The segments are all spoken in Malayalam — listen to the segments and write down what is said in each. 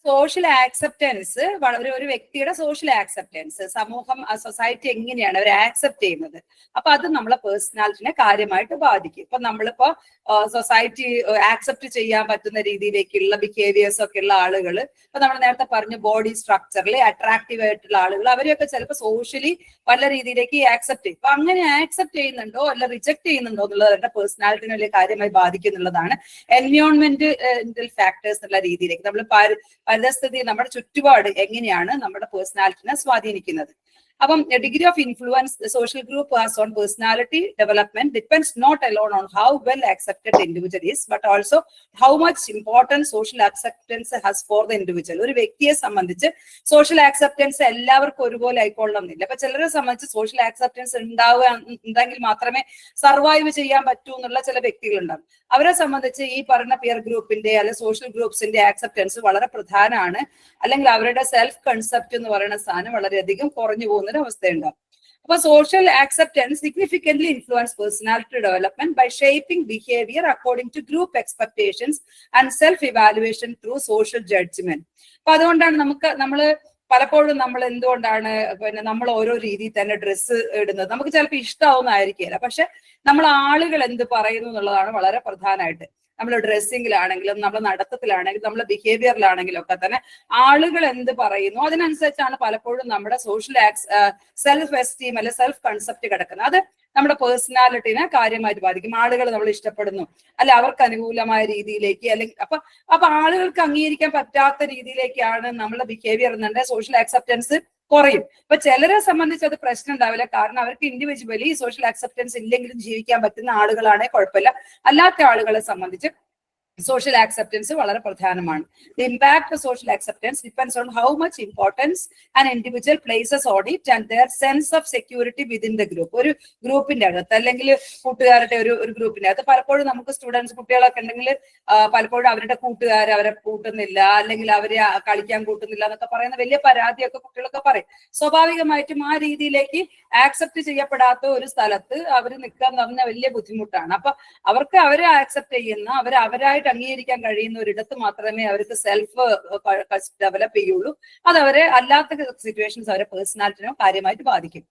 സോഷ്യൽ ആക്സെപ്റ്റൻസ് ഒരു വ്യക്തിയുടെ സോഷ്യൽ ആക്സെപ്റ്റൻസ്, സമൂഹം സൊസൈറ്റി എങ്ങനെയാണ് അവർ ആക്സെപ്റ്റ് ചെയ്യുന്നത്, അപ്പൊ അത് നമ്മളെ പേഴ്സണാലിറ്റിനെ കാര്യമായിട്ട് ബാധിക്കും. ഇപ്പൊ നമ്മളിപ്പോ സൊസൈറ്റി ആക്സെപ്റ്റ് ചെയ്യാൻ പറ്റുന്ന രീതിയിലേക്കുള്ള ബിഹേവിയേഴ്സ് ഒക്കെ ഉള്ള ആളുകൾ, ഇപ്പൊ നമ്മൾ നേരത്തെ പറഞ്ഞു ബോഡി സ്ട്രക്ചറിൽ അട്രാക്റ്റീവ് ആയിട്ടുള്ള ആളുകൾ, അവരെയൊക്കെ ചിലപ്പോൾ സോഷ്യലി പല രീതിയിലേക്ക് ആക്സെപ്റ്റ് ചെയ്യും. അപ്പൊ അങ്ങനെ ആക്സെപ്റ്റ് ചെയ്യുന്നുണ്ടോ അല്ല റിജക്ട് ചെയ്യുന്നുണ്ടോ എന്നുള്ളത് അവരുടെ പേഴ്സണാലിറ്റിനെ വലിയ കാര്യമായി ബാധിക്കുന്നുള്ളതാണ്. എൻവയോൺമെന്റൽ ഫാക്ടേഴ്സ് എന്നുള്ള രീതിയിലേക്ക് നമ്മൾ പരിസ്ഥിതി, നമ്മുടെ ചുറ്റുപാട് എങ്ങനെയാണ് നമ്മുടെ പേഴ്സണാലിറ്റിനെ സ്വാധീനിക്കുന്നത്. അപ്പം degree of influence social group has on personality development depends not alone on how well accepted the individual is but also how much importance social acceptance has for the individual. ഒരു വ്യക്തിയെ സംബന്ധിച്ച് സോഷ്യൽ ആക്സെപ്റ്റൻസ് എല്ലാവർക്കും ഒരുപോലെ ആയിക്കൊള്ളണമെന്നില്ല. അപ്പൊ ചിലരെ സംബന്ധിച്ച് സോഷ്യൽ ആക്സെപ്റ്റൻസ് ഉണ്ടെങ്കിൽ മാത്രമേ സർവൈവ് ചെയ്യാൻ പറ്റൂ എന്നുള്ള ചില വ്യക്തികളുണ്ടാകും. അവരെ സംബന്ധിച്ച് ഈ പറഞ്ഞ പിയർ ഗ്രൂപ്പിന്റെ അല്ലെങ്കിൽ സോഷ്യൽ ഗ്രൂപ്പ്സിന്റെ ആക്സെപ്റ്റൻസ് വളരെ പ്രധാനമാണ്. അല്ലെങ്കിൽ അവരുടെ സെൽഫ് കൺസെപ്റ്റ് എന്ന് പറയുന്ന സാധനം വളരെയധികം കുറഞ്ഞു പോകുന്ന ഒരു അവസ്ഥയുണ്ടാവും. അപ്പൊ social acceptance significantly influence personality development by shaping behaviour according to group expectations and self evaluation through social judgement. അപ്പൊ അതുകൊണ്ടാണ് നമ്മള് പലപ്പോഴും നമ്മൾ എന്തുകൊണ്ടാണ് നമ്മൾ ഓരോ രീതിയിൽ തന്നെ ഡ്രസ്സ് ഇടുന്നത്, നമുക്ക് ചിലപ്പോൾ ഇഷ്ടമാവുന്നതായിരിക്കില്ല, പക്ഷെ നമ്മൾ ആളുകൾ എന്ത് പറയുന്നു എന്നുള്ളതാണ് വളരെ പ്രധാനമായിട്ട്. നമ്മൾ ഡ്രസ്സിങ്ങിലാണെങ്കിലും നമ്മൾ നടത്തത്തിലാണെങ്കിലും നമ്മുടെ ബിഹേവിയറിലാണെങ്കിലും ഒക്കെ തന്നെ ആളുകൾ എന്ത് പറയുന്നു അതിനനുസരിച്ചാണ് പലപ്പോഴും നമ്മുടെ സോഷ്യൽ സെൽഫ് എസ്റ്റീം അല്ലെ സെൽഫ് കൺസെപ്റ്റ് കിടക്കുന്നത്. അത് നമ്മുടെ പേഴ്സണാലിറ്റിനെ കാര്യമായിട്ട് ബാധിക്കും. ആളുകൾ നമ്മൾ ഇഷ്ടപ്പെടുന്നു അല്ലെ അവർക്ക് അനുകൂലമായ രീതിയിലേക്ക്, അല്ലെങ്കിൽ അപ്പൊ ആളുകൾക്ക് അംഗീകരിക്കാൻ പറ്റാത്ത രീതിയിലേക്കാണ് നമ്മുടെ ബിഹേവിയർ എന്നുണ്ടെങ്കിൽ സോഷ്യൽ ആക്സെപ്റ്റൻസ് കുറയും. ഇപ്പൊ ചിലരെ സംബന്ധിച്ച് അത് പ്രശ്നം ഉണ്ടാവില്ല, കാരണം അവർക്ക് ഇൻഡിവിജ്വലി സോഷ്യൽ ആക്സെപ്റ്റൻസ് ഇല്ലെങ്കിലും ജീവിക്കാൻ പറ്റുന്ന ആളുകളാണെങ്കിൽ കുഴപ്പമില്ല. അല്ലാത്ത ആളുകളെ സംബന്ധിച്ച് social acceptance വളരെ പ്രധാനമാണ്. The impact of social acceptance depends on how much importance an individual places on it and their sense of security within the group. ഒരു ഗ്രൂപ്പിന്റെ അകത്ത് അല്ലെങ്കിൽ കൂട്ടുകാരുടെ ഒരു ഗ്രൂപ്പിന്റെ അകത്ത് പലപ്പോഴും നമുക്ക് സ്റ്റുഡൻസ് കുട്ടികളൊക്കെ ഉണ്ടെങ്കിൽ പലപ്പോഴും അവരുടെ കൂട്ടുകാർ അവരെ കൂട്ടുന്നില്ല, അല്ലെങ്കിൽ അവരെ കളിക്കാൻ കൂട്ടുന്നില്ല എന്നൊക്കെ പറയുന്ന വലിയ പരാതിയൊക്കെ കുട്ടികളൊക്കെ പറയും. സ്വാഭാവികമായിട്ടും ആ രീതിയിലേക്ക് ആക്സെപ്റ്റ് ചെയ്യപ്പെടാത്ത ഒരു സ്ഥലത്ത് അവർ നിൽക്കാൻ പറഞ്ഞ വലിയ ബുദ്ധിമുട്ടാണ്. അപ്പൊ അവർക്ക് അവരെ ആക്സെപ്റ്റ് ചെയ്യുന്ന അവരായിട്ട് അംഗീകരിക്കാൻ കഴിയുന്ന ഒരിടത്ത് മാത്രമേ അവർക്ക് സെൽഫ് ഡെവലപ്പ് ചെയ്യുള്ളൂ. അത് അവരെ അല്ലാത്ത സിറ്റുവേഷൻസ് അവരെ പേഴ്സണാലിറ്റിനെ കാര്യമായിട്ട് ബാധിക്കും.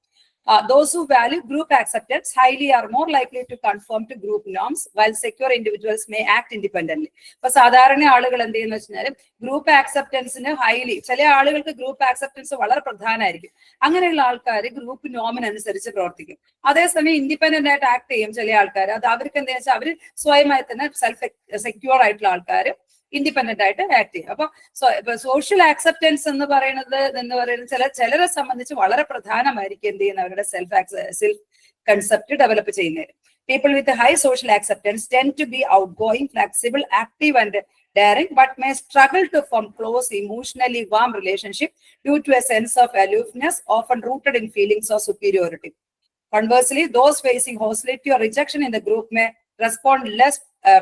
Those who value group acceptance highly are more likely to conform to group norms, while secure individuals may act independently. ഇപ്പൊ സാധാരണ ആളുകൾ എന്ത് ചെയ്യുന്ന വെച്ചാൽ ഗ്രൂപ്പ് ആക്സെപ്റ്റൻസിന് ഹൈലി, ചില ആളുകൾക്ക് ഗ്രൂപ്പ് ആക്സെപ്റ്റൻസ് വളരെ പ്രധാനമായിരിക്കും. അങ്ങനെയുള്ള ആൾക്കാർ ഗ്രൂപ്പ് നോമിനനുസരിച്ച് പ്രവർത്തിക്കും. അതേസമയം ഇൻഡിപെൻഡന്റ് ആയിട്ട് ആക്ട് ചെയ്യും ചില ആൾക്കാർ. അത് അവർക്ക് എന്താ വെച്ചാൽ അവർ സ്വയമായി തന്നെ സെൽഫ് സെക്യൂർ ആയിട്ടുള്ള ആൾക്കാർ ഇൻഡിപെൻഡന്റ് ആയിട്ട് ആക്ട് ചെയ്യും. അപ്പൊ സോഷ്യൽ ആക്സെപ്റ്റൻസ് എന്ന് പറയുന്നത് ചിലരെ സംബന്ധിച്ച് വളരെ പ്രധാനമായിരിക്കും എന്ത് ചെയ്യുന്ന അവരുടെ സെൽഫ് കൺസെപ്റ്റ് ഡെവലപ്പ് ചെയ്യുന്നതിന്. People with a high social acceptance tend to be outgoing, flexible, active and daring, but may struggle to form close, emotionally warm relationship due to a sense of aloofness, often rooted in feelings of superiority. Conversely, those facing hostility or rejection in the group may respond less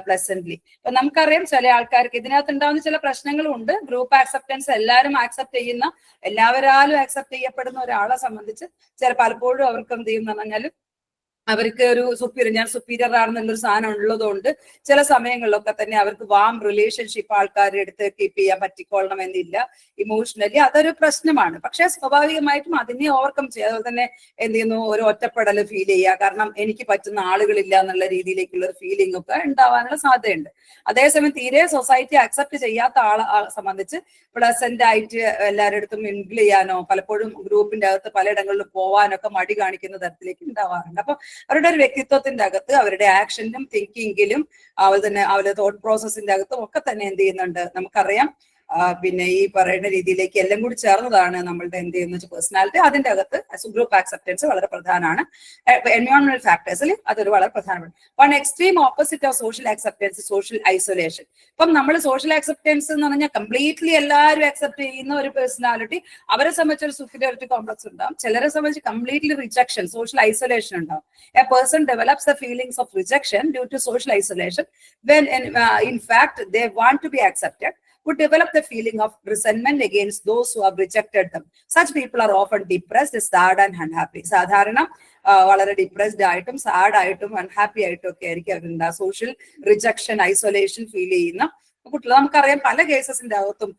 pleasantly. ഇപ്പൊ നമുക്കറിയാം ചില ആൾക്കാർക്ക് ഇതിനകത്ത് ഉണ്ടാവുന്ന ചില പ്രശ്നങ്ങളും ഉണ്ട്. ഗ്രൂപ്പ് ആക്സെപ്റ്റൻസ് എല്ലാവരും ആക്സെപ്റ്റ് ചെയ്യുന്ന, എല്ലാവരാലും ആക്സെപ്റ്റ് ചെയ്യപ്പെടുന്ന ഒരാളെ സംബന്ധിച്ച് പലപ്പോഴും അവർക്ക് എന്ത് ചെയ്യുന്ന പറഞ്ഞാൽ അവർക്ക് ഒരു ഞാൻ സുപ്പീരിയർ ആണെന്നുള്ളൊരു സാധനം ഉള്ളതുകൊണ്ട് ചില സമയങ്ങളിലൊക്കെ തന്നെ അവർക്ക് വാം റിലേഷൻഷിപ്പ് ആൾക്കാരുടെ അടുത്ത് കീപ്പ് ചെയ്യാൻ പറ്റിക്കൊള്ളണം എന്നില്ല. ഇമോഷണലി അതൊരു പ്രശ്നമാണ്. പക്ഷെ സ്വാഭാവികമായിട്ടും അതിനെ ഓവർകം ചെയ്യുക. അതുപോലെ തന്നെ എന്ത് ചെയ്യുന്നു, ഒരു ഒറ്റപ്പെടൽ ഫീൽ ചെയ്യുക, കാരണം എനിക്ക് പറ്റുന്ന ആളുകളില്ല എന്നുള്ള രീതിയിലേക്കുള്ള ഒരു ഫീലിംഗ് ഒക്കെ ഉണ്ടാവാനുള്ള സാധ്യതയുണ്ട്. അതേസമയം തീരെ സൊസൈറ്റി അക്സെപ്റ്റ് ചെയ്യാത്ത ആളെ സംബന്ധിച്ച് പ്ലസന്റ് ആയിട്ട് എല്ലാവരുടെ അടുത്തും മിങ്കിൾ ചെയ്യാനോ പലപ്പോഴും ഗ്രൂപ്പിന്റെ അകത്ത് പലയിടങ്ങളിലും പോവാനൊക്കെ മടി കാണിക്കുന്ന തരത്തിലേക്ക് ഉണ്ടാവാറുണ്ട്. അപ്പൊ അവരുടെ ഒരു വ്യക്തിത്വത്തിന്റെ അകത്ത് അവരുടെ ആക്ഷനിലും തിങ്കിങ്ങിലും അതുപോലെ തന്നെ അവരുടെ തോട്ട് പ്രോസസ്സിന്റെ അകത്തും ഒക്കെ തന്നെ എന്ത് ചെയ്യുന്നുണ്ട് നമുക്കറിയാം. പിന്നെ ഈ പറയുന്ന രീതിയിലേക്ക് എല്ലാം കൂടി ചേർന്നതാണ് നമ്മളുടെ എന്ത് ചെയ്യുന്ന പേഴ്സണാലിറ്റി. അതിന്റെ അകത്ത് ഗ്രൂപ്പ് ആക്സെപ്റ്റൻസ് വളരെ പ്രധാനമാണ്. എൻവയോൺമെന്റൽ ഫാക്ടേഴ്സിൽ അതൊരു വളരെ പ്രധാനമാണ്. One extreme opposite of social acceptance social isolation. ഇപ്പം നമ്മൾ സോഷ്യൽ ആക്സെപ്റ്റൻസ് എന്ന് പറഞ്ഞാൽ കംപ്ലീറ്റ്ലി എല്ലാവരും അക്സെപ്റ്റ് ചെയ്യുന്ന ഒരു പേഴ്സണാലിറ്റി, അവരെ സംബന്ധിച്ച് ഒരു സുപ്പീരിയോറിറ്റി കോംപ്ലക്സ് ഉണ്ടാവും. ചിലരെ സംബന്ധിച്ച് കംപ്ലീറ്റ്ലി റിജക്ഷൻ, സോഷ്യൽ ഐസൊലേഷൻ ഉണ്ടാവും. A person develops the feelings of rejection due to social isolation when in fact they want to be accepted, would develop the feeling of resentment against those who have rejected them. Such people are often depressed, sad and unhappy. സാധാരണ വളരെ ഡിപ്രസ്ഡ് ആയിട്ടും സാഡ് ആയിട്ടും അൺഹാപ്പി ആയിട്ടും ഒക്കെ ആയിരിക്കും അവരുടെ സോഷ്യൽ റിജക്ഷൻ ഐസൊലേഷൻ ഫീൽ ചെയ്യുന്ന കുട്ടികൾ നമുക്കറിയാം പല കേസസിന്റെ അകത്തും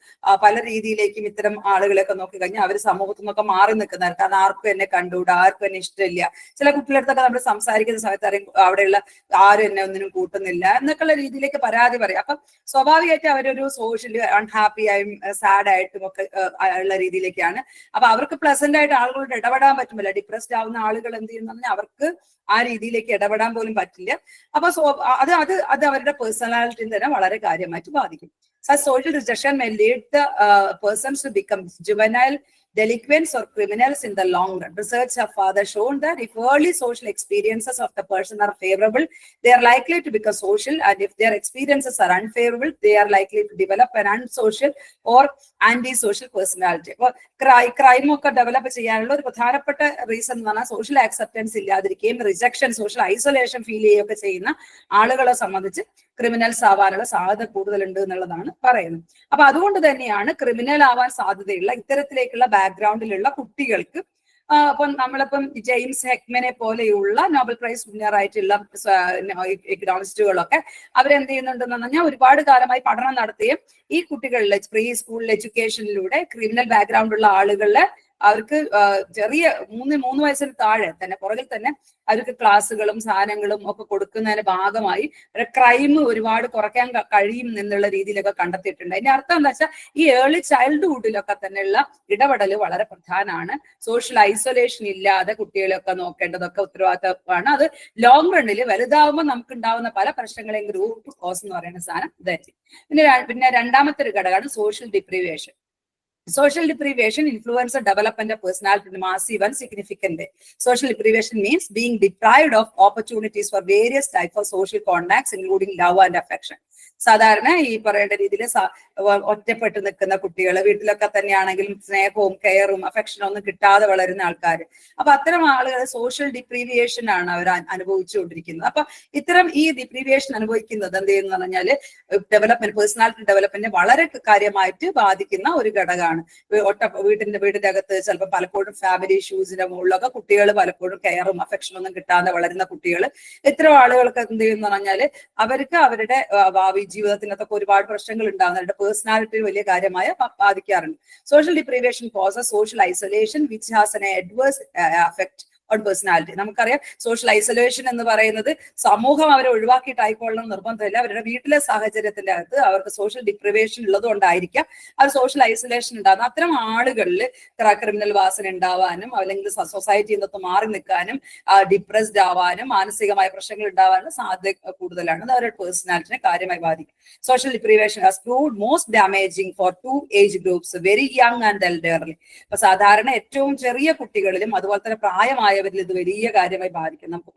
പല രീതിയിലേക്കും ഇത്തരം ആളുകളെയൊക്കെ നോക്കി കഴിഞ്ഞാൽ അവർ സമൂഹത്തിൽ നിന്നൊക്കെ മാറി നിൽക്കുന്നവർ. കാരണം ആർക്കും എന്നെ കണ്ടുകൂടാ, ആർക്കും എന്നെ ഇഷ്ടമില്ല. ചില കുട്ടികളടുത്തൊക്കെ നമ്മൾ സംസാരിക്കുന്ന സമയത്ത് അറിയും അവിടെയുള്ള ആരും എന്നെ ഒന്നിനും കൂട്ടുന്നില്ല എന്നൊക്കെയുള്ള രീതിയിലേക്ക് പരാതി പറയും. അപ്പം സ്വാഭാവികമായിട്ട് അവരൊരു സോഷ്യലി അൺഹാപ്പി ആയും സാഡ് ആയിട്ടും ഒക്കെ ഉള്ള രീതിയിലേക്കാണ്. അപ്പൊ അവർക്ക് പ്ലസന്റ് ആയിട്ട് ആളുകളോട് ഇടപെടാൻ പറ്റുന്നില്ല. ഡിപ്രസ്ഡ് ആവുന്ന ആളുകൾ എന്ത് ചെയ്യുന്ന അവർക്ക് ആ രീതിയിലേക്ക് ഇടപെടാൻ പോലും പറ്റില്ല. അപ്പൊ അത് അവരുടെ പേഴ്സണാലിറ്റി തന്നെ വളരെ കാര്യമായിട്ട് ബാധിക്കും. Such social rejection may lead the persons to become juvenile delinquents or criminals in the long run. Research have further shown that if early social experiences of the person are favorable, they are likely to become social, and if their experiences are unfavorable, they are likely to develop an unsocial or anti-social personality. അപ്പോൾ ക്രൈം ഒക്കെ ഡെവലപ്പ് ചെയ്യാനുള്ള ഒരു പ്രധാനപ്പെട്ട റീസൺ എന്ന് പറഞ്ഞാൽ സോഷ്യൽ ആക്സെപ്റ്റൻസ് ഇല്ലാതിരിക്കുകയും റിജക്ഷൻ, സോഷ്യൽ ഐസൊലേഷൻ ഫീൽ ചെയ്യുകയൊക്കെ ചെയ്യുന്ന ആളുകളെ സംബന്ധിച്ച് ക്രിമിനൽസ് ആവാനുള്ള സാധ്യത കൂടുതലുണ്ട് എന്നുള്ളതാണ് പറയുന്നത്. അപ്പൊ അതുകൊണ്ട് തന്നെയാണ് ക്രിമിനൽ ആവാൻ സാധ്യതയുള്ള ഇത്തരത്തിലേക്കുള്ള ബാക്ക്ഗ്രൗണ്ടിലുള്ള കുട്ടികൾക്ക് അപ്പം നമ്മളിപ്പം ജെയിംസ് ഹെക്മനെ പോലെയുള്ള നോബൽ പ്രൈസ് വിന്നർ ആയിട്ടുള്ള എക്കണോമിസ്റ്റുകളൊക്കെ അവരെന്ത് ചെയ്യുന്നുണ്ടെന്ന് പറഞ്ഞാൽ ഒരുപാട് കാലമായി പഠനം നടത്തുകയും ഈ കുട്ടികളിലെ പ്രീ സ്കൂൾ എഡ്യൂക്കേഷനിലൂടെ ക്രിമിനൽ ബാക്ക്ഗ്രൗണ്ട് ഉള്ള ആളുകളെ അവർക്ക് ചെറിയ 3 വയസ്സിന് താഴെ തന്നെ പുറകിൽ തന്നെ അവർക്ക് ക്ലാസ്സുകളും സാധനങ്ങളും ഒക്കെ കൊടുക്കുന്നതിന്റെ ഭാഗമായി ക്രൈം ഒരുപാട് കുറയ്ക്കാൻ കഴിയും എന്നുള്ള രീതിയിലൊക്കെ കണ്ടെത്തിയിട്ടുണ്ട്. അതിന്റെ അർത്ഥം എന്താ വെച്ചാൽ ഈ ഏർലി ചൈൽഡ്ഹുഡിലൊക്കെ തന്നെയുള്ള ഇടപെടൽ വളരെ പ്രധാനമാണ്. സോഷ്യൽ ഐസൊലേഷൻ ഇല്ലാതെ കുട്ടികളെയൊക്കെ നോക്കേണ്ടതൊക്കെ ഉത്തരവാദിത്തമാണ്. അത് ലോങ് റണ്ണിൽ വലുതാവുമ്പോൾ നമുക്ക് ഉണ്ടാവുന്ന പല പ്രശ്നങ്ങളെയും റൂട്ട് കോസ് എന്ന് പറയുന്ന സാധനം ഇതായിരിക്കും. പിന്നെ രണ്ടാമത്തെ ഒരു ഘടകമാണ് social deprivation. Social deprivation influences the development of personality in a massive and significant way. Social deprivation means being deprived of opportunities for various types of social contacts, including love and affection. സാധാരണ ഈ പറയേണ്ട രീതിയിൽ ഒറ്റപ്പെട്ട് നിൽക്കുന്ന കുട്ടികൾ, വീട്ടിലൊക്കെ തന്നെയാണെങ്കിലും സ്നേഹവും കെയറും അഫെക്ഷനും ഒന്നും കിട്ടാതെ വളരുന്ന ആൾക്കാർ. അപ്പൊ അത്തരം ആളുകൾ സോഷ്യൽ ഡിപ്രീവിയേഷൻ ആണ് അവർ അനുഭവിച്ചുകൊണ്ടിരിക്കുന്നത്. അപ്പൊ ഇത്തരം ഈ ഡിപ്രീവിയേഷൻ അനുഭവിക്കുന്നത് എന്ത് ചെയ്യുന്ന പറഞ്ഞാല് ഡെവലപ്മെന്റ്, പേഴ്സണാലിറ്റി ഡെവലപ്മെന്റിനെ വളരെ കാര്യമായിട്ട് ബാധിക്കുന്ന ഒരു ഘടകമാണ്. വീടിന്റെ അകത്ത് ചിലപ്പോൾ പലപ്പോഴും ഫാമിലി ഇഷ്യൂസിന്റെ മുകളിലൊക്കെ കുട്ടികൾ പലപ്പോഴും കെയറും അഫെക്ഷനും ഒന്നും കിട്ടാതെ വളരുന്ന കുട്ടികൾ. ഇത്തരം ആളുകൾക്ക് എന്ത് ചെയ്യുന്ന പറഞ്ഞാല് അവർക്ക് അവരുടെ ഭാവി ജീവിതത്തിനകത്തൊക്കെ ഒരുപാട് പ്രശ്നങ്ങൾ ഉണ്ടാകും. അവരുടെ പേഴ്സണാലിറ്റി വലിയ കാര്യമായ ബാധിക്കാറുണ്ട്. Social deprivation causes social isolation which has an adverse effect on personality. നമുക്കറിയാം സോഷ്യൽ ഐസൊലേഷൻ എന്ന് പറയുന്നത് സമൂഹം അവരെ ഒഴിവാക്കിയിട്ടായിക്കൊള്ളണം നിർബന്ധമില്ല. അവരുടെ വീട്ടിലെ സാഹചര്യത്തിന്റെ അകത്ത് അവർക്ക് സോഷ്യൽ ഡിപ്രിവേഷൻ ഉള്ളത് കൊണ്ടായിരിക്കാം അവർ സോഷ്യൽ ഐസൊലേഷൻ ഉണ്ടാകുന്നത്. അത്തരം ആളുകളിൽ ക്രിമിനൽ വാസന ഉണ്ടാവാനും അല്ലെങ്കിൽ സൊസൈറ്റിയിൽ നിന്നൊക്കെ മാറി നിൽക്കാനും ഡിപ്രസ്ഡ് ആവാനും മാനസികമായ പ്രശ്നങ്ങൾ ഉണ്ടാവാനും സാധ്യത കൂടുതലാണ്. അത് അവരുടെ പേഴ്സണാലിറ്റിനെ കാര്യമായി ബാധിക്കും. Social deprivation has proved most damaging for 2 age groups, very young and elderly. അപ്പൊ സാധാരണ ഏറ്റവും ചെറിയ കുട്ടികളിലും അതുപോലെ തന്നെ പ്രായമായ ഇത് വലിയ കാര്യമായി ബാധിക്കും. നമുക്ക്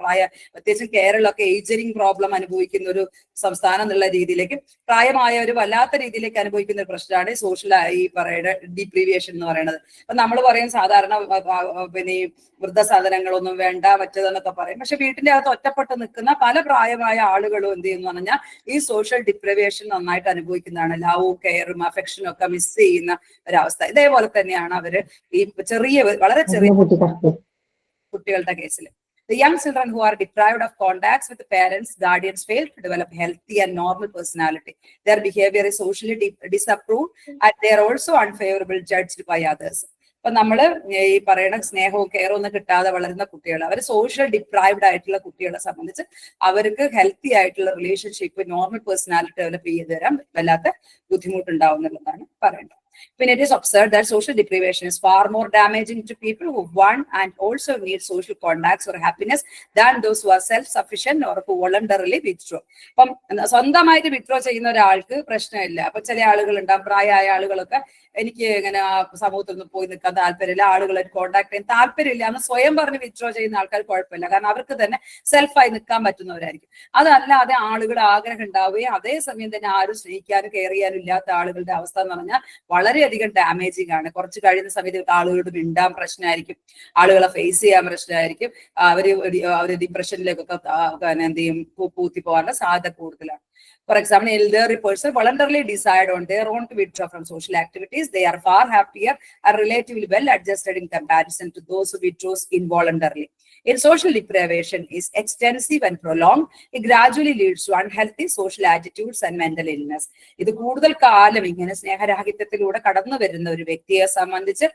പ്രത്യേകിച്ചും കേരളമൊക്കെ ഏജറിങ് പ്രോബ്ലം അനുഭവിക്കുന്ന ഒരു സംസ്ഥാനം എന്നുള്ള രീതിയിലേക്ക് പ്രായമായ ഒരു വല്ലാത്ത രീതിയിലേക്ക് അനുഭവിക്കുന്ന ഒരു പ്രശ്നമാണ് സോഷ്യൽ ഈ പറയുന്ന ഡിപ്രീവിയേഷൻ എന്ന് പറയുന്നത്. അപ്പൊ നമ്മൾ പറയും സാധാരണ പിന്നെ ഈ വൃദ്ധസാധനങ്ങളൊന്നും വേണ്ട മറ്റേതെന്നൊക്കെ പറയും. പക്ഷെ വീട്ടിന്റെ അകത്ത് ഒറ്റപ്പെട്ട് നിൽക്കുന്ന പല പ്രായമായ ആളുകളും എന്ത് ചെയ്യുന്നു പറഞ്ഞാൽ ഈ സോഷ്യൽ ഡിപ്രിവേഷൻ നന്നായിട്ട് അനുഭവിക്കുന്നതാണ്. ലവും കെയറും അഫെക്ഷനും ഒക്കെ മിസ് ചെയ്യുന്ന ഒരവസ്ഥ. ഇതേപോലെ തന്നെയാണ് അവര് ഈ വളരെ ചെറിയ കുട്ടികളുടെ കേസിൽ. The young children who are deprived of contacts with parents, guardians fail to develop healthy and normal personality. Their behavior is socially disapproved and they are also unfavorable judged by others. അപ്പൊ നമ്മള് ഈ പറയുന്ന സ്നേഹവും കെയറും ഒന്നും കിട്ടാതെ വളരുന്ന കുട്ടികൾ, അവർ സോഷ്യൽ ഡിപ്രൈവ്ഡ് ആയിട്ടുള്ള കുട്ടികളെ സംബന്ധിച്ച് അവർക്ക് ഹെൽത്തി ആയിട്ടുള്ള റിലേഷൻഷിപ്പ്, നോർമൽ പേഴ്സണാലിറ്റി ഡെവലപ്പ് ചെയ്ത് തരാൻ വല്ലാത്ത ബുദ്ധിമുട്ടുണ്ടാവും എന്നുള്ളതാണ് പറയേണ്ടത്. When it is observed that social deprivation is far more damaging to people who want and also need social contacts or happiness than those who are self-sufficient or who voluntarily withdraw. അപ്പം സ്വന്തമായിട്ട് വിത്ഡ്രോ ചെയ്യുന്ന ഒരാൾക്ക് പ്രശ്നമില്ല. അപ്പൊ ചില ആളുകൾ ഉണ്ടാകും, പ്രായമായ ആളുകളൊക്കെ എനിക്ക് ഇങ്ങനെ സമൂഹത്തിൽ നിന്ന് പോയി നിൽക്കാൻ താല്പര്യമില്ല, ആളുകളായിട്ട് കോൺടാക്ട് ചെയ്യാൻ താല്പര്യമില്ല എന്ന് സ്വയം പറഞ്ഞ് വിത്ഡ്രോ ചെയ്യുന്ന ആൾക്കാർ കുഴപ്പമില്ല. കാരണം അവർക്ക് തന്നെ സെൽഫായി നിൽക്കാൻ പറ്റുന്നവരായിരിക്കും. അതല്ലാതെ ആളുകളുടെ ആഗ്രഹം ഉണ്ടാവുകയും അതേസമയം തന്നെ ആരും സ്നേഹിക്കാനും കെയർ ചെയ്യാനും ഇല്ലാത്ത ആളുകളുടെ അവസ്ഥ എന്ന് പറഞ്ഞാൽ വളരെയധികം ഡാമേജിങ് ആണ്. കുറച്ച് കഴിയുന്ന സമയത്ത് ആളുകളോട് മിണ്ടാൻ പ്രശ്നമായിരിക്കും, ആളുകളെ ഫേസ് ചെയ്യാൻ പ്രശ്നമായിരിക്കും, അവര് ഡിപ്രഷനിലേക്കൊക്കെ എന്ത് ചെയ്യും പൂത്തി പോകാനുള്ള സാധ്യത കൂടുതലാണ്. For example, elderly person voluntarily decide on their own to withdraw from social activities. They are far happier and relatively well adjusted in comparison to those who withdraw involuntarily. If social deprivation is extensive and prolonged, it gradually leads to unhealthy social attitudes and mental illness. ഇത് കൂടുതൽ കാലം ഇങ്ങനെ സ്നേഹരാഹിത്യത്തിലൂടെ കടന്നു വരുന്ന ഒരു വ്യക്തിയെ സംബന്ധിച്ച്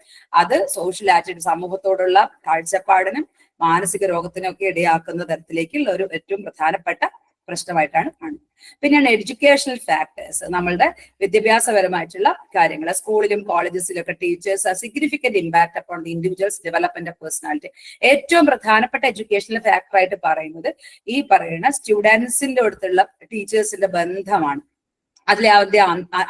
അത് സോഷ്യൽ ആറ്റിറ്റ്യൂഡ്, സമൂഹത്തോടുള്ള കാഴ്ചപ്പാടിനും മാനസിക രോഗത്തിനും ഒക്കെ ഇടയാക്കുന്ന തരത്തിലേക്കുള്ള ഒരു ഏറ്റവും പ്രധാനപ്പെട്ട പ്രശ്നമായിട്ടാണ് കാണുന്നത്. പിന്നെയാണ് എഡ്യൂക്കേഷണൽ ഫാക്ടേഴ്സ്. നമ്മളുടെ വിദ്യാഭ്യാസപരമായിട്ടുള്ള കാര്യങ്ങൾ, സ്കൂളിലും കോളേജസിലും ഒക്കെ teachers significant impact upon the individuals development of personality. ഏറ്റവും പ്രധാനപ്പെട്ട എഡ്യൂക്കേഷണൽ ഫാക്ടർ ആയിട്ട് പറയുന്നത് ഈ പറയുന്ന സ്റ്റുഡൻസിന്റെ അടുത്തുള്ള ടീച്ചേഴ്സിന്റെ ബന്ധമാണ്. അതിലെ അവരുടെ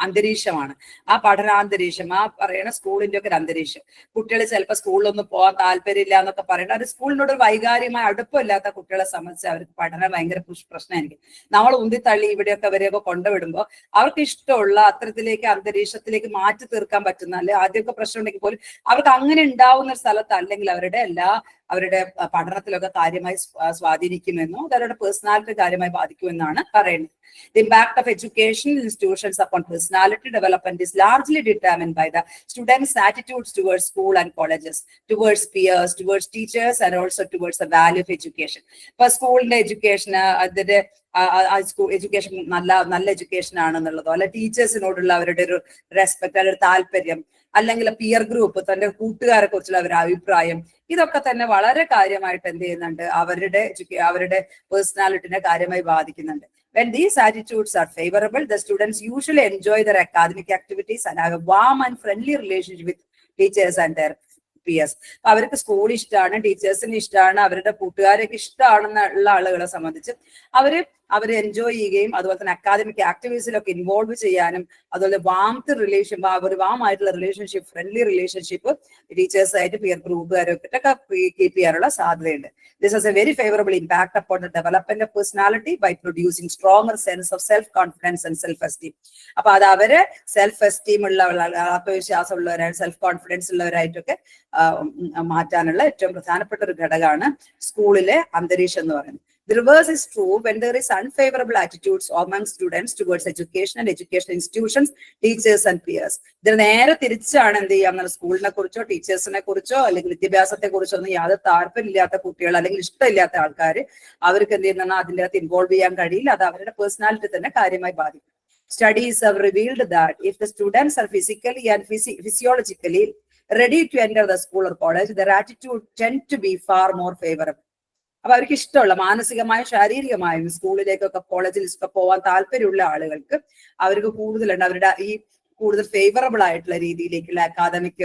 അന്തരീക്ഷമാണ്, ആ പഠനാന്തരീക്ഷം, ആ പറയുന്ന സ്കൂളിന്റെ ഒക്കെ ഒരു അന്തരീക്ഷം. കുട്ടികൾ ചിലപ്പോൾ സ്കൂളിലൊന്നും പോകാൻ താല്പര്യമില്ല എന്നൊക്കെ പറയുന്നത് അത് സ്കൂളിനോട് ഒരു വൈകാരികമായ അടുപ്പമില്ലാത്ത കുട്ടികളെ സംബന്ധിച്ച് അവർക്ക് പഠനം ഭയങ്കര പ്രശ്നമായിരിക്കും. നമ്മൾ ഉന്തിത്തള്ളി ഇവിടെയൊക്കെ അവരെയൊക്കെ കൊണ്ടുവിടുമ്പോൾ അവർക്ക് ഇഷ്ടമുള്ള അത്തരത്തിലേക്ക് അന്തരീക്ഷത്തിലേക്ക് മാറ്റി തീർക്കാൻ പറ്റുന്ന, അല്ലെ ആദ്യമൊക്കെ പ്രശ്നം ഉണ്ടെങ്കിൽ പോലും അവർക്ക് അങ്ങനെ ഉണ്ടാവുന്ന ഒരു സ്ഥലത്ത് അല്ലെങ്കിൽ അവരുടെ പഠനത്തിലൊക്കെ കാര്യമായി സ്വാധീനിക്കുമെന്നോ അവരുടെ പേഴ്സണാലിറ്റി കാര്യമായി ബാധിക്കുമെന്നാണ് പറയുന്നത്. The impact of educational institutions upon personality development is largely determined by the students' attitudes towards school and colleges, towards peers, towards teachers, and also towards the value of education. ഇപ്പൊ സ്കൂളിന്റെ എഡ്യൂക്കേഷൻ, അതിന്റെ സ്കൂൾ എഡ്യൂക്കേഷൻ നല്ല എഡ്യൂക്കേഷൻ ആണെന്നുള്ളതോ, അല്ലെ ടീച്ചേഴ്സിനോടുള്ള അവരുടെ ഒരു റെസ്പെക്ട്, അവരുടെ താല്പര്യം, അല്ലെങ്കിൽ പിയർ ഗ്രൂപ്പ്, തന്റെ കൂട്ടുകാരെ കുറിച്ചുള്ള അവരുടെ അഭിപ്രായം, ഇതൊക്കെ തന്നെ വളരെ കാര്യമായിട്ട് എന്ത് ചെയ്യുന്നുണ്ട്, അവരുടെ പേഴ്സണാലിറ്റിനെ കാര്യമായി ബാധിക്കുന്നുണ്ട്. When these attitudes are favorable, the students usually enjoy their academic activities and have a warm and friendly relationship with teachers and their peers. അവർക്ക് സ്കൂൾ ഇഷ്ടമാണ്, ടീച്ചേഴ്സിന് ഇഷ്ടമാണ്, അവരുടെ കൂട്ടുകാരൊക്കെ ഇഷ്ടമാണെന്നുള്ള ആളുകളെ സംബന്ധിച്ച് അവര് എൻജോയ് ചെയ്യുകയും അതുപോലെ തന്നെ അക്കാദമിക് ആക്ടിവിറ്റീസിലൊക്കെ ഇൻവോൾവ് ചെയ്യാനും, അതുപോലെ ഒരു വാം ആയിട്ടുള്ള റിലേഷൻഷിപ്പ്, ഫ്രണ്ട്ലി റിലേഷൻഷിപ്പ് ടീച്ചേഴ്സായിട്ട് പിയർ ഗ്രൂപ്പുകാരൊക്കെ കീപ്പ് ചെയ്യാനുള്ള സാധ്യതയുണ്ട്. This has a very favorable impact upon the development of personality by producing stronger sense of self-confidence and self-esteem. അപ്പൊ അത് അവര് സെൽഫ് എസ്റ്റീം ഉള്ള, ആത്മവിശ്വാസം ഉള്ളവരായി, സെൽഫ് കോൺഫിഡൻസ് ഉള്ളവരായിട്ടൊക്കെ മാറ്റാനുള്ള ഏറ്റവും പ്രധാനപ്പെട്ട ഒരു ഘടകമാണ് സ്കൂളിലെ അന്തരീക്ഷം എന്ന് പറയുന്നത്. The reverse is true when there is unfavorable attitudes among students towards education and educational institutions, teachers and peers. ഇതിന് നേരെ തിരിച്ചാണ് എന്ത് ചെയ്യാം, സ്കൂളിനെ കുറിച്ചോ ടീച്ചേഴ്സിനെ കുറിച്ചോ അല്ലെങ്കിൽ വിദ്യാഭ്യാസത്തെ കുറിച്ചോ ഒന്നും യാതൊരു താല്പര്യമില്ലാത്ത കുട്ടികൾ അല്ലെങ്കിൽ ഇഷ്ടമില്ലാത്ത ആൾക്കാർ, അവർക്ക് എന്ത് ചെയ്യുന്ന അതിൻ്റെ അകത്ത് ഇൻവോൾവ് ചെയ്യാൻ കഴിയില്ല. അത് അവരുടെ പേഴ്സണാലിറ്റി തന്നെ കാര്യമായി ബാധിക്കും. Studies have revealed that if the students are physically and physiologically ready to enter the school or college, their attitude tend to be far more favorable. അപ്പൊ അവർക്ക് ഇഷ്ടമുള്ള മാനസികമായും ശാരീരികമായും സ്കൂളിലേക്കൊക്കെ കോളേജിലൊക്കെ പോകാൻ താല്പര്യമുള്ള ആളുകൾക്ക് അവർക്ക് കൂടുതലുണ്ട്, അവരുടെ ഈ കൂടുതൽ ഫേവറബിൾ ആയിട്ടുള്ള രീതിയിലേക്കുള്ള അക്കാദമിക്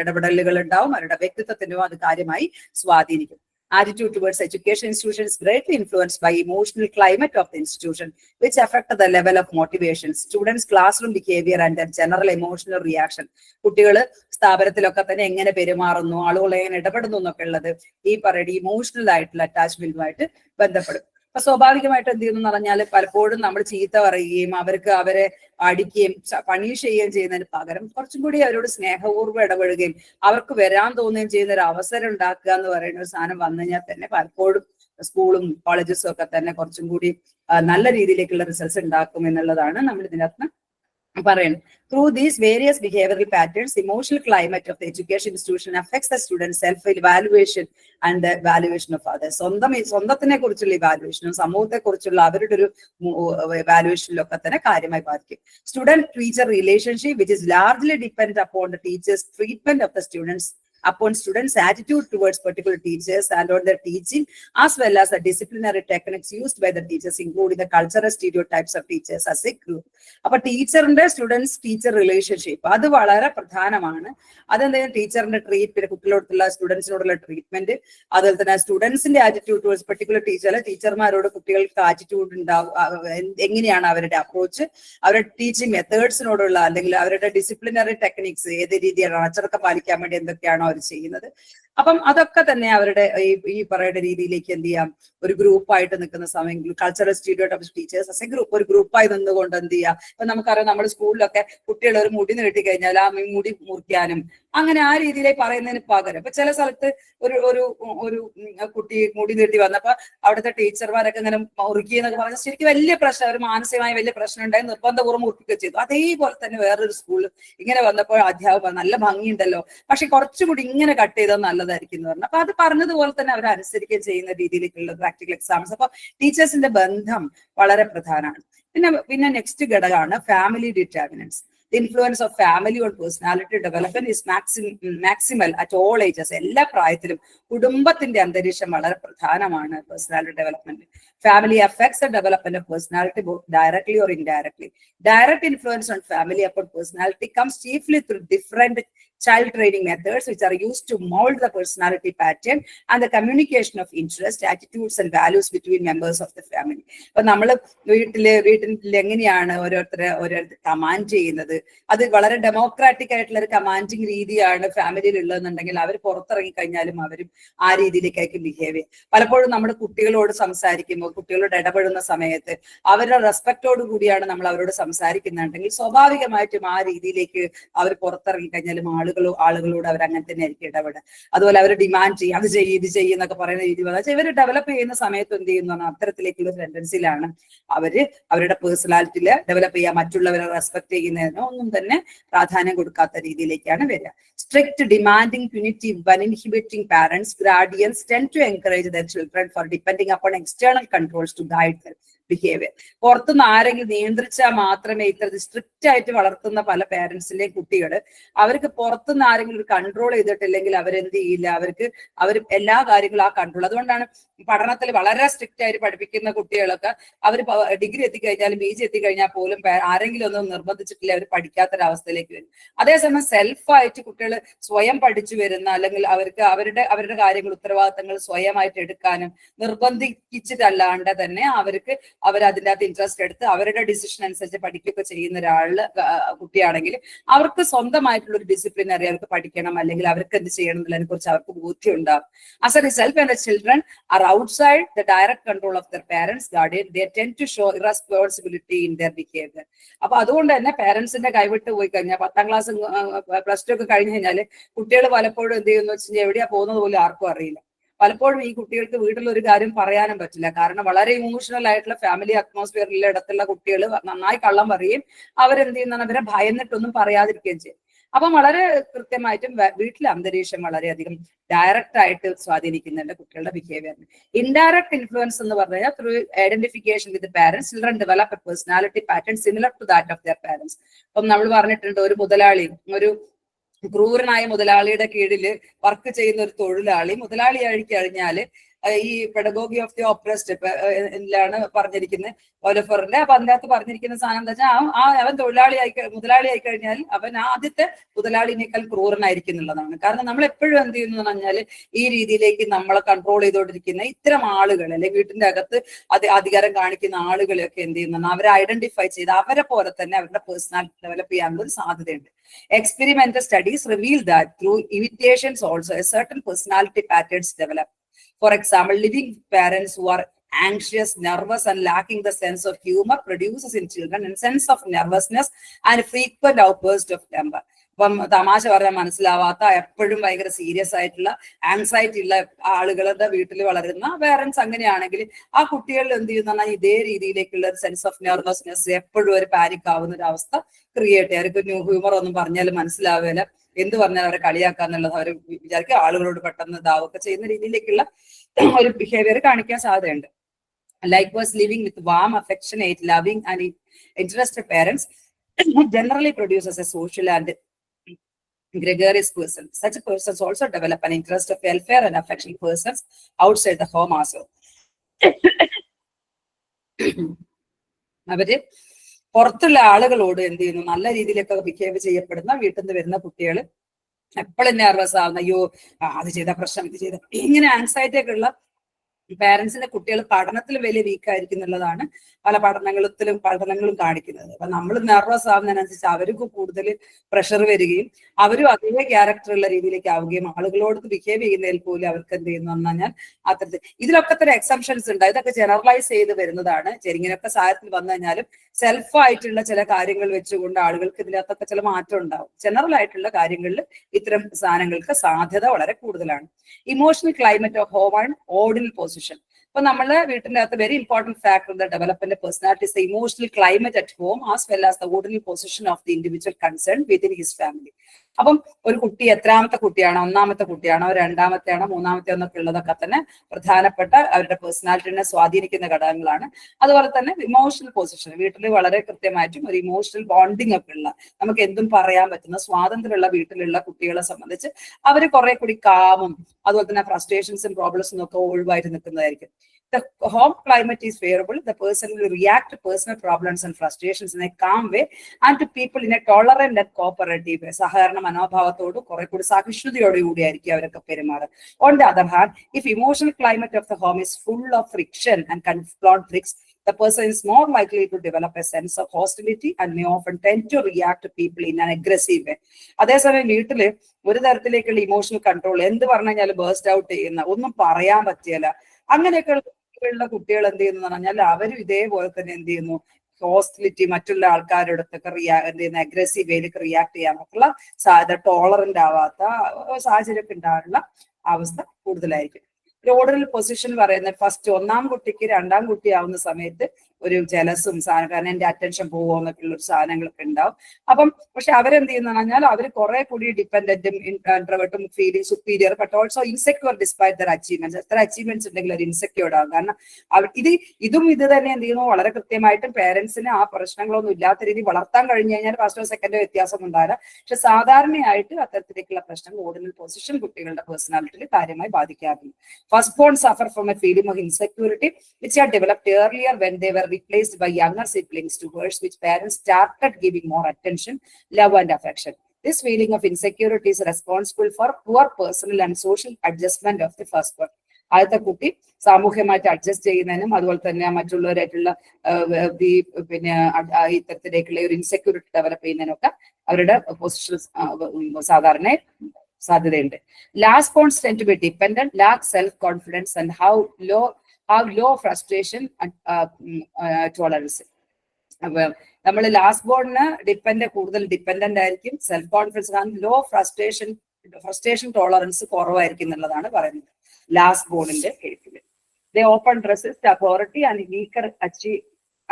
ഇടപെടലുകൾ ഉണ്ടാവും. അവരുടെ വ്യക്തിത്വത്തിനും അത് കാര്യമായി സ്വാധീനിക്കും. Attitude towards education institution is greatly influenced by emotional climate of the institution, which affect the level of motivation, students' classroom behavior and their general emotional reaction. കുട്ടികൾ സ്ഥാപനത്തിലൊക്കെ തന്നെ എങ്ങനെ പെരുമാറുന്നു, ആളുകൾ എങ്ങനെ ഇടപെടുന്നു എന്നൊക്കെ ഉള്ളത് ഈ പറയുന്ന ഇമോഷണൽ ആയിട്ടുള്ള അറ്റാച്ച്മെന്റുമായിട്ട് ബന്ധപ്പെടും. അപ്പൊ സ്വാഭാവികമായിട്ട് എന്ത് ചെയ്യുന്നു പറഞ്ഞാൽ പലപ്പോഴും നമ്മൾ ചീത്ത പറയുകയും അവരെ അടിക്കുകയും പണിഷ് ചെയ്യുകയും ചെയ്യുന്നതിന് പകരം കുറച്ചും കൂടി അവരോട് സ്നേഹപൂർവ്വം ഇടപെടുകയും അവർക്ക് വരാൻ തോന്നുകയും ചെയ്യുന്ന ഒരു അവസരം ഉണ്ടാക്കുക എന്ന് പറയുന്ന ഒരു സാധനം വന്നു കഴിഞ്ഞാൽ തന്നെ പലപ്പോഴും സ്കൂളും കോളേജസും ഒക്കെ തന്നെ കുറച്ചും കൂടി നല്ല രീതിയിലേക്കുള്ള റിസൾട്ട്സ് ഉണ്ടാക്കും എന്നുള്ളതാണ് നമ്മൾ ഇതിനകത്ത് പറയുന്നത്. Through these various behavioral patterns, the emotional climate of the education institution affects the student's self-evaluation and the evaluation of others. സ്വന്തത്തിനെ കുറിച്ചുള്ള ഇവാലുവേഷനും സമൂഹത്തെ കുറിച്ചുള്ള അവരുടെ ഒരു evaluationലൊക്കെ തന്നെ കാര്യമായി ബാധിക്കും. Student-teacher relationship, which is largely dependent upon the teacher's treatment of the students' attitude towards particular teachers and on their teaching, as well as the disciplinary techniques used by the teachers, including the cultural stereotypes of teachers as a group. അപ്പൊ ടീച്ചറിന്റെ ടീച്ചർ റിലേഷൻഷിപ്പ് അത് വളരെ പ്രധാനമാണ്. അതെന്തായാലും ടീച്ചറിന്റെ ട്രീറ്റ്മെന്റ്, കുട്ടികളോടുള്ള സ്റ്റുഡൻസിനോടുള്ള ട്രീറ്റ്മെന്റ്, അതുപോലെ തന്നെ സ്റ്റുഡൻസിന്റെ ആറ്റിറ്റ്യൂഡ് ടുവേഴ്സ് പെർട്ടിക്കുലർ ടീച്ചർമാരോട് കുട്ടികൾക്ക് ആറ്റിറ്റ്യൂഡ് ഉണ്ടാവും, എങ്ങനെയാണ് അവരുടെ അപ്രോച്ച്, അവരുടെ ടീച്ചിങ് മെത്തേഡ്സിനോടുള്ള അല്ലെങ്കിൽ അവരുടെ ഡിസിപ്ലിനറി ടെക്നിക്സ് ഏത് രീതിയാണ്, അച്ചടക്കം പാലിക്കാൻ വേണ്ടി എന്തൊക്കെയാണോ അവർ ചെയ്യുന്നത്. അപ്പം അതൊക്കെ തന്നെ അവരുടെ ഈ പറയുന്ന രീതിയിലേക്ക് എന്ത് ചെയ്യാം, ഒരു ഗ്രൂപ്പായിട്ട് നിൽക്കുന്ന സമയം cultural stereotypes teachers as A group, ഒരു ഗ്രൂപ്പായി നിന്നുകൊണ്ട് എന്ത് ചെയ്യാം. ഇപ്പൊ നമുക്കറിയാം നമ്മുടെ സ്കൂളിലൊക്കെ കുട്ടികൾ ഒരു മുടി നീട്ടി കഴിഞ്ഞാൽ ആ മുടി മുറിക്കാനും അങ്ങനെ ആ രീതിയിലേക്ക് പറയുന്നതിന് പകരം ഇപ്പൊ ചില സ്ഥലത്ത് ഒരു ഒരു ഒരു കുട്ടി മുടി നീട്ടി വന്നപ്പോ അവിടുത്തെ ടീച്ചർമാരൊക്കെ ഇങ്ങനെ മുറുക്കി എന്നൊക്കെ പറഞ്ഞാൽ ശരിക്കും വലിയ പ്രശ്നം, ഒരു മാനസികമായ വലിയ പ്രശ്നം ഉണ്ടായി നിർബന്ധപൂർവ്വം മുറിക്കുക ചെയ്തു. അതേപോലെ തന്നെ വേറൊരു സ്കൂളിൽ ഇങ്ങനെ വന്നപ്പോൾ അധ്യാപകർ നല്ല ഭംഗിയുണ്ടല്ലോ, പക്ഷെ കുറച്ചുകൂടി ഇങ്ങനെ കട്ട് ചെയ്താൽ നല്ലതായിരിക്കും എന്ന് പറഞ്ഞു. അപ്പൊ അത് പറഞ്ഞതുപോലെ തന്നെ അവർ അനുസരിക്കുകയും ചെയ്യുന്ന രീതിയിലേക്കുള്ള പ്രാക്ടിക്കൽ എക്സാംസ്. അപ്പൊ ടീച്ചേഴ്സിന്റെ ബന്ധം വളരെ പ്രധാനമാണ്. പിന്നെ നെക്സ്റ്റ് ഘടകമാണ് family determinants. The influence of family on personality development is maximal at all ages. എല്ലാ പ്രായത്തിലും കുടുംബത്തിന്റെ അന്തരീക്ഷം വളരെ പ്രധാനമാണ് personality development. Family affects the development of personality both directly or indirectly. Direct influence on family upon personality comes chiefly through different child training methods which are used to mold the personality pattern and the communication of interest, attitudes and values between members of the family. അപ്പൊ നമ്മള് വീട്ടിൽ എങ്ങനെയാണ് ഓരോരുത്തർ കമാൻഡ് ചെയ്യുന്നത്, അത് വളരെ ഡെമോക്രാറ്റിക് ആയിട്ടുള്ള ഒരു കമാൻഡിങ് രീതിയാണ് ഫാമിലിയിൽ ഉള്ളതെന്നുണ്ടെങ്കിൽ അവർ പുറത്തിറങ്ങി കഴിഞ്ഞാലും അവരും ആ രീതിയിലേക്കായിരിക്കും ബിഹേവ് ചെയ്യുക. പലപ്പോഴും നമ്മുടെ കുട്ടികളോട് സംസാരിക്കുമ്പോൾ, കുട്ടികളോട് ഇടപെടുന്ന സമയത്ത് അവരുടെ റെസ്പെക്റ്റോട് കൂടിയാണ് നമ്മൾ അവരോട് സംസാരിക്കുന്നുണ്ടെങ്കിൽ സ്വാഭാവികമായിട്ടും ആ രീതിയിലേക്ക് അവർ പുറത്തിറങ്ങി കഴിഞ്ഞാലും ആളുകളോട് അവർ അങ്ങനെ തന്നെ ആയിരിക്കും ഇടപെടുക. അതുപോലെ അവർ ഡിമാൻഡ് ചെയ്യും, അത് ചെയ്യും ഇത് ചെയ്യും എന്നൊക്കെ പറയുന്ന രീതി വന്നാൽ ഇവർ ഡെവലപ്പ് ചെയ്യുന്ന സമയത്ത് എന്ത് ചെയ്യുന്നു, അത്തരത്തിലേക്കുള്ള ടെൻഡൻസിയിലാണ് അവരുടെ പേഴ്സണാലിറ്റിയിൽ ഡെവലപ്പ് ചെയ്യുക. മറ്റുള്ളവരെ റെസ്പെക്ട് ചെയ്യുന്നതിനോ ഒന്നും തന്നെ പ്രാധാന്യം കൊടുക്കാത്ത രീതിയിലേക്കാണ് വരിക. Strict demanding punitive uninhibiting parents, guardians tend to encourage their children for depending upon external controls to guide their behaviour. പുറത്തുനിന്ന് ആരെങ്കിലും നിയന്ത്രിച്ചാൽ മാത്രമേ ഇത്തരത്തിൽ സ്ട്രിക്റ്റ് ആയിട്ട് വളർത്തുന്ന പല പേരൻസിന്റെയും കുട്ടികൾ, അവർക്ക് പുറത്തുനിന്ന് ആരെങ്കിലും ഒരു കൺട്രോൾ ചെയ്തിട്ടില്ലെങ്കിൽ അവരെന്ത് ചെയ്യില്ല, അവർ എല്ലാ കാര്യങ്ങളും ആ കൺട്രോൾ. അതുകൊണ്ടാണ് പഠനത്തിൽ വളരെ സ്ട്രിക്റ്റ് ആയിട്ട് പഠിപ്പിക്കുന്ന കുട്ടികളൊക്കെ അവർ ഡിഗ്രി എത്തിക്കഴിഞ്ഞാലും PG എത്തിക്കഴിഞ്ഞാൽ പോലും ആരെങ്കിലും ഒന്നും നിർബന്ധിച്ചിട്ടില്ല അവർ പഠിക്കാത്തൊരവസ്ഥയിലേക്ക് വരും. അതേസമയം സെൽഫായിട്ട് കുട്ടികൾ സ്വയം പഠിച്ചു വരുന്ന, അല്ലെങ്കിൽ അവർക്ക് അവരുടെ കാര്യങ്ങൾ ഉത്തരവാദിത്തങ്ങൾ സ്വയമായിട്ട് എടുക്കാനും നിർബന്ധിച്ചിട്ടല്ലാണ്ട് തന്നെ അവരതിൻ്റെ അകത്ത് ഇൻട്രസ്റ്റ് എടുത്ത് അവരുടെ ഡിസിഷൻ അനുസരിച്ച് പഠിക്കുകയൊക്കെ ചെയ്യുന്ന കുട്ടിയാണെങ്കിൽ അവർക്ക് സ്വന്തമായിട്ടുള്ള ഒരു ഡിസിപ്ലിൻ അറിയാം, അവർക്ക് പഠിക്കണം അല്ലെങ്കിൽ അവർക്ക് എന്ത് ചെയ്യണം എന്നതിനെ കുറിച്ച് അവർക്ക് ബോധ്യം ഉണ്ടാകും. As A result when the children are outside the direct control of their parents, guardian, they tend to show irresponsibility in their behavior. അപ്പൊ അതുകൊണ്ട് തന്നെ പേരൻസിന്റെ കൈവിട്ട് പോയി കഴിഞ്ഞാൽ 10ാം ക്ലാസ് +2 ഒക്കെ കഴിഞ്ഞു കഴിഞ്ഞാല് കുട്ടികൾ പലപ്പോഴും എന്ത് ചെയ്യുന്ന വെച്ചാൽ എവിടെയാ പോകുന്നത് പോലും ആർക്കും അറിയില്ല. പലപ്പോഴും ഈ കുട്ടികൾക്ക് വീട്ടിലൊരു കാര്യം പറയാനും പറ്റില്ല. കാരണം വളരെ ഇമോഷണൽ ആയിട്ടുള്ള ഫാമിലി അറ്റ്മോസ്ഫിയറിലെ ഇടത്തുള്ള കുട്ടികൾ നന്നായി കള്ളം പറയും, അവരെന്ത് ചെയ്യുന്നതാണ് അവരെ ഭയന്നിട്ടൊന്നും പറയാതിരിക്കുകയും ചെയ്യും. അപ്പം വളരെ കൃത്യമായിട്ടും വീട്ടിലെ അന്തരീക്ഷം വളരെയധികം ഡയറക്റ്റ് ആയിട്ട് സ്വാധീനിക്കുന്നുണ്ട് കുട്ടികളുടെ ബിഹേവിയറിന്. ഇൻഡയറക്റ്റ് ഇൻഫ്ലുവൻസ് എന്ന് പറഞ്ഞാൽ through identification with parents children develop a personality pattern similar to that of their parents. അപ്പം നമ്മൾ പറഞ്ഞിട്ടുണ്ട്, ഒരു മുതലാളി, ഒരു ക്രൂരനായ മുതലാളിയുടെ കീഴിൽ വർക്ക് ചെയ്യുന്ന ഒരു തൊഴിലാളി മുതലാളിയായി കഴിഞ്ഞാല് ഈ പെഡഗോഗി ഓഫ് ദി ഓപ്രസ്ഡ് ാണ് പറഞ്ഞിരിക്കുന്നത് ഓലഫറിന്റെ. അപ്പൊ അതിനകത്ത് പറഞ്ഞിരിക്കുന്ന സാധനം എന്താ വെച്ചാൽ അവൻ മുതലാളിയായി കഴിഞ്ഞാൽ അവൻ ആദ്യത്തെ മുതലാളിനേക്കാൾ ക്രൂരനായിരിക്കും എന്നുള്ളതാണ്. കാരണം നമ്മൾ എപ്പോഴും എന്ത് ചെയ്യുന്നു എന്ന് പറഞ്ഞാൽ ഈ രീതിയിലേക്ക് നമ്മളെ കൺട്രോൾ ചെയ്തുകൊണ്ടിരിക്കുന്ന ഇത്തരം ആളുകൾ, അല്ലെങ്കിൽ വീട്ടിന്റെ അകത്ത് അധികാരം കാണിക്കുന്ന ആളുകളെയൊക്കെ എന്ത് ചെയ്യുന്നു, അവരെ ഐഡന്റിഫൈ ചെയ്ത് അവരെ പോലെ തന്നെ അവരുടെ പേഴ്സണാലിറ്റി ഡെവലപ്പ് ചെയ്യാനുള്ള ഒരു സാധ്യതയുണ്ട്. Experimental studies reveal that through imitations also a certain personality patterns develop. For example, living parents who are anxious, nervous and lacking the sense of humor produces in children a sense of nervousness and frequent outburst of temper. അപ്പം തമാശ പറഞ്ഞാൽ മനസ്സിലാവാത്ത, എപ്പോഴും ഭയങ്കര സീരിയസ് ആയിട്ടുള്ള ആൻസൈറ്റി ഉള്ള ആളുകളുടെ വീട്ടിൽ വളരുന്ന പേരൻസ് അങ്ങനെയാണെങ്കിൽ ആ കുട്ടികളിൽ എന്ത് ചെയ്യുന്ന ഇതേ രീതിയിലേക്കുള്ള ഒരു സെൻസ് ഓഫ് നെർവസ്നെസ്, എപ്പോഴും ഒരു പാനിക് ആവുന്ന ഒരു അവസ്ഥ ക്രിയേറ്റ് ചെയ്യുക. അവർക്ക് ന്യൂ ഹ്യൂമർ ഒന്നും പറഞ്ഞാലും മനസ്സിലാവില്ല, എന്ത് പറഞ്ഞാൽ അവരെ കളിയാക്കാന്നുള്ളത് അവർ വിചാരിക്കുക, ആളുകളോട് പെട്ടെന്ന് ഇതാവൊക്കെ ചെയ്യുന്ന രീതിയിലേക്കുള്ള ഒരു ബിഹേവിയർ കാണിക്കാൻ സാധ്യതയുണ്ട്. Likewise, living with warm, affectionate, loving and interested parents generally produces a social and gregarious person. Such persons also develop an interest of welfare and affection persons outside the home also. അവര് പുറത്തുള്ള ആളുകളോട് എന്ത് ചെയ്യുന്നു, നല്ല രീതിയിലൊക്കെ ബിഹേവ് ചെയ്യപ്പെടുന്ന വീട്ടിൽ നിന്ന് വരുന്ന കുട്ടികൾ എപ്പോഴും നെർവസ് ആവുന്ന, അയ്യോ അത് ചെയ്ത പ്രശ്നം, ഇത് ചെയ്ത, ഇങ്ങനെ ആൻസൈറ്റി ഒക്കെ ഉള്ള പാരന്റ്സിന്റെ കുട്ടികൾ പഠനത്തിൽ വലിയ വീക്ക് ആയിരിക്കും എന്നുള്ളതാണ് പല പഠനങ്ങളും കാണിക്കുന്നത്. അപ്പൊ നമ്മൾ നെർവസ് ആവുന്നതിനനുസരിച്ച് അവർക്ക് കൂടുതൽ പ്രഷർ വരികയും അവരും അതേ ക്യാരക്ടറുള്ള രീതിയിലേക്ക് ആവുകയും ആളുകളോട് ബിഹേവ് ചെയ്യുന്നതിൽ പോലും അവർക്ക് എന്ത് ചെയ്യുന്നു പറഞ്ഞാൽ അത്തരത്തിൽ ഇതിലൊക്കെ തന്നെ എക്സംഷൻസ് ഉണ്ട്. ഇതൊക്കെ ജനറലൈസ് ചെയ്ത് വരുന്നതാണ്. ഇങ്ങനെയൊക്കെ സാഹചര്യത്തിൽ വന്നു കഴിഞ്ഞാലും സെൽഫായിട്ടുള്ള ചില കാര്യങ്ങൾ വെച്ചുകൊണ്ട് ആളുകൾക്ക് ഇതിനകത്തൊക്കെ ചില മാറ്റം ഉണ്ടാവും. ജനറൽ ആയിട്ടുള്ള കാര്യങ്ങളിൽ ഇത്തരം സാധനങ്ങൾക്ക് സാധ്യത വളരെ കൂടുതലാണ്. Emotional climate of home and ordinal position. അപ്പൊ നമ്മള് വീട്ടിന്റെ അകത്ത് very important factor in the development personality is the emotional climate at home as well as the ordinal position of the individual concern within his family. അപ്പം ഒരു കുട്ടി എത്രാമത്തെ കുട്ടിയാണോ, ഒന്നാമത്തെ കുട്ടിയാണോ, രണ്ടാമത്തെയാണോ, മൂന്നാമത്തെ എന്നൊക്കെ ഉള്ളതൊക്കെ തന്നെ പ്രധാനപ്പെട്ട അവരുടെ പേഴ്സണാലിറ്റിനെ സ്വാധീനിക്കുന്ന ഘടകങ്ങളാണ്. അതുപോലെ തന്നെ ഇമോഷണൽ പൊസിഷൻ, വീട്ടിൽ വളരെ കൃത്യമായിട്ടും ഒരു ഇമോഷണൽ ബോണ്ടിങ് ഒക്കെ ഉള്ള, നമുക്ക് എന്തും പറയാൻ പറ്റുന്ന സ്വാതന്ത്ര്യമുള്ള വീട്ടിലുള്ള കുട്ടികളെ സംബന്ധിച്ച് അവർ കുറെ കൂടി കാമും അതുപോലെ തന്നെ ഫ്രസ്ട്രേഷൻസും പ്രോബ്ലംസും ഒക്കെ ഒഴിവായിട്ട് നിൽക്കുന്നതായിരിക്കും. The home climate is favorable. The person will react to personal problems and frustrations in a calm way and to people in a tolerant and cooperative way. സഹകരണ മനോഭാവത്തോട് കുറെ കൂടി സഹിഷ്ണുതയോടുകൂടിയായിരിക്കും അവരൊക്കെ പെരുമാറുക. On the other hand, if emotional climate of the home is full of friction and conflicts, the person is more likely to develop a sense of hostility and may often tend to react to people in an aggressive way. അതേസമയം വീട്ടില് ഒരു തരത്തിലേക്കുള്ള ഇമോഷണൽ കൺട്രോൾ, എന്ത് പറഞ്ഞു കഴിഞ്ഞാൽ ബേസ്റ്റ് ഔട്ട് ചെയ്യുന്ന, ഒന്നും പറയാൻ പറ്റിയല്ല, അങ്ങനെയൊക്കെ ഉള്ള കുട്ടികൾ എന്ത് ചെയ്യുന്നു പറഞ്ഞാൽ അവരും ഇതേപോലെ തന്നെ എന്ത് ചെയ്യുന്നു, ഹോസ്റ്റിലിറ്റി, മറ്റുള്ള ആൾക്കാരോടൊക്കെ എന്ത് ചെയ്യുന്ന അഗ്രസീവ് വേയിലേക്ക് റിയാക്ട് ചെയ്യാനൊക്കെയുള്ള സാധ്യത, ടോളറന്റ് ആവാത്ത സാഹചര്യമൊക്കെ ഉണ്ടാകാനുള്ള അവസ്ഥ കൂടുതലായിരിക്കും. ഓർഡറിൽ പൊസിഷൻ പറയുന്നത് ഫസ്റ്റ് ഒന്നാം കുട്ടിക്ക് രണ്ടാം കുട്ടി ആവുന്ന സമയത്ത് ഒരു ജലസും സാധനം, കാരണം എന്റെ അറ്റൻഷൻ പോകുമോ എന്നൊക്കെയുള്ള ഒരു സാധനങ്ങളൊക്കെ ഉണ്ടാവും. അപ്പം പക്ഷെ അവരെന്ത് ചെയ്യുന്ന പറഞ്ഞാൽ അവർ കുറെ കൂടി ഡിപ്പെൻഡന്റും ഇൻട്രോവേർട്ടും feeling superior but also insecure despite their achievements. എത്ര അച്ചീവ്മെന്റ്സ് ഉണ്ടെങ്കിൽ ഒരു ഇൻസെക്യൂർഡ് ആകും. കാരണം ഇത് തന്നെ എന്ത് ചെയ്യുന്നു, വളരെ കൃത്യമായിട്ടും പേരൻസിന് ആ പ്രശ്നങ്ങളൊന്നും ഇല്ലാത്ത രീതി വളർത്താൻ കഴിഞ്ഞു കഴിഞ്ഞാൽ ഫസ്റ്റോ സെക്കൻഡോ വ്യത്യാസം ഉണ്ടാവില്ല. പക്ഷെ സാധാരണയായിട്ട് അത്തരത്തിലേക്കുള്ള പ്രശ്നങ്ങൾ ഓർഡിനൽ പൊസിഷൻ കുട്ടികളുടെ പേഴ്സണാലിറ്റിയിൽ കാര്യമായി ബാധിക്കാറുണ്ട്. First born suffer from a feeling of insecurity which had developed earlier when they were replaced by younger siblings, towards which parents started giving more attention, love and affection. This feeling of insecurity is responsible for poor personal and social adjustment of the first born. ആദ്യത്തെ കുട്ടി സാമൂഹ്യമായിട്ട് അഡ്ജസ്റ്റ് ചെയ്യുന്നതിനും അതുപോലെ തന്നെ മറ്റുള്ളവരായിട്ടുള്ള പിന്നെ ഇത്തരത്തിലേക്കുള്ള ഒരു ഇൻസെക്യൂരിറ്റി ഡെവലപ്പ് ചെയ്യുന്നതിനൊക്കെ അവരുടെ പൊസിഷൻ സാധാരണ സാധ്യതയുണ്ട്. Last borns tend to be dependent, lack self confidence and have low frustration tolerance. അപ്പൊ നമ്മൾ ലാസ്റ്റ് ബോണിന് കൂടുതൽ ഡിപെൻഡന്റ് ആയിരിക്കും, self confidence, low frustration tolerance കുറവായിരിക്കും എന്നുള്ളതാണ് പറയുന്നത് ലാസ്റ്റ് ബോണിന്റെ കേസിൽ. They often resist authority and weaker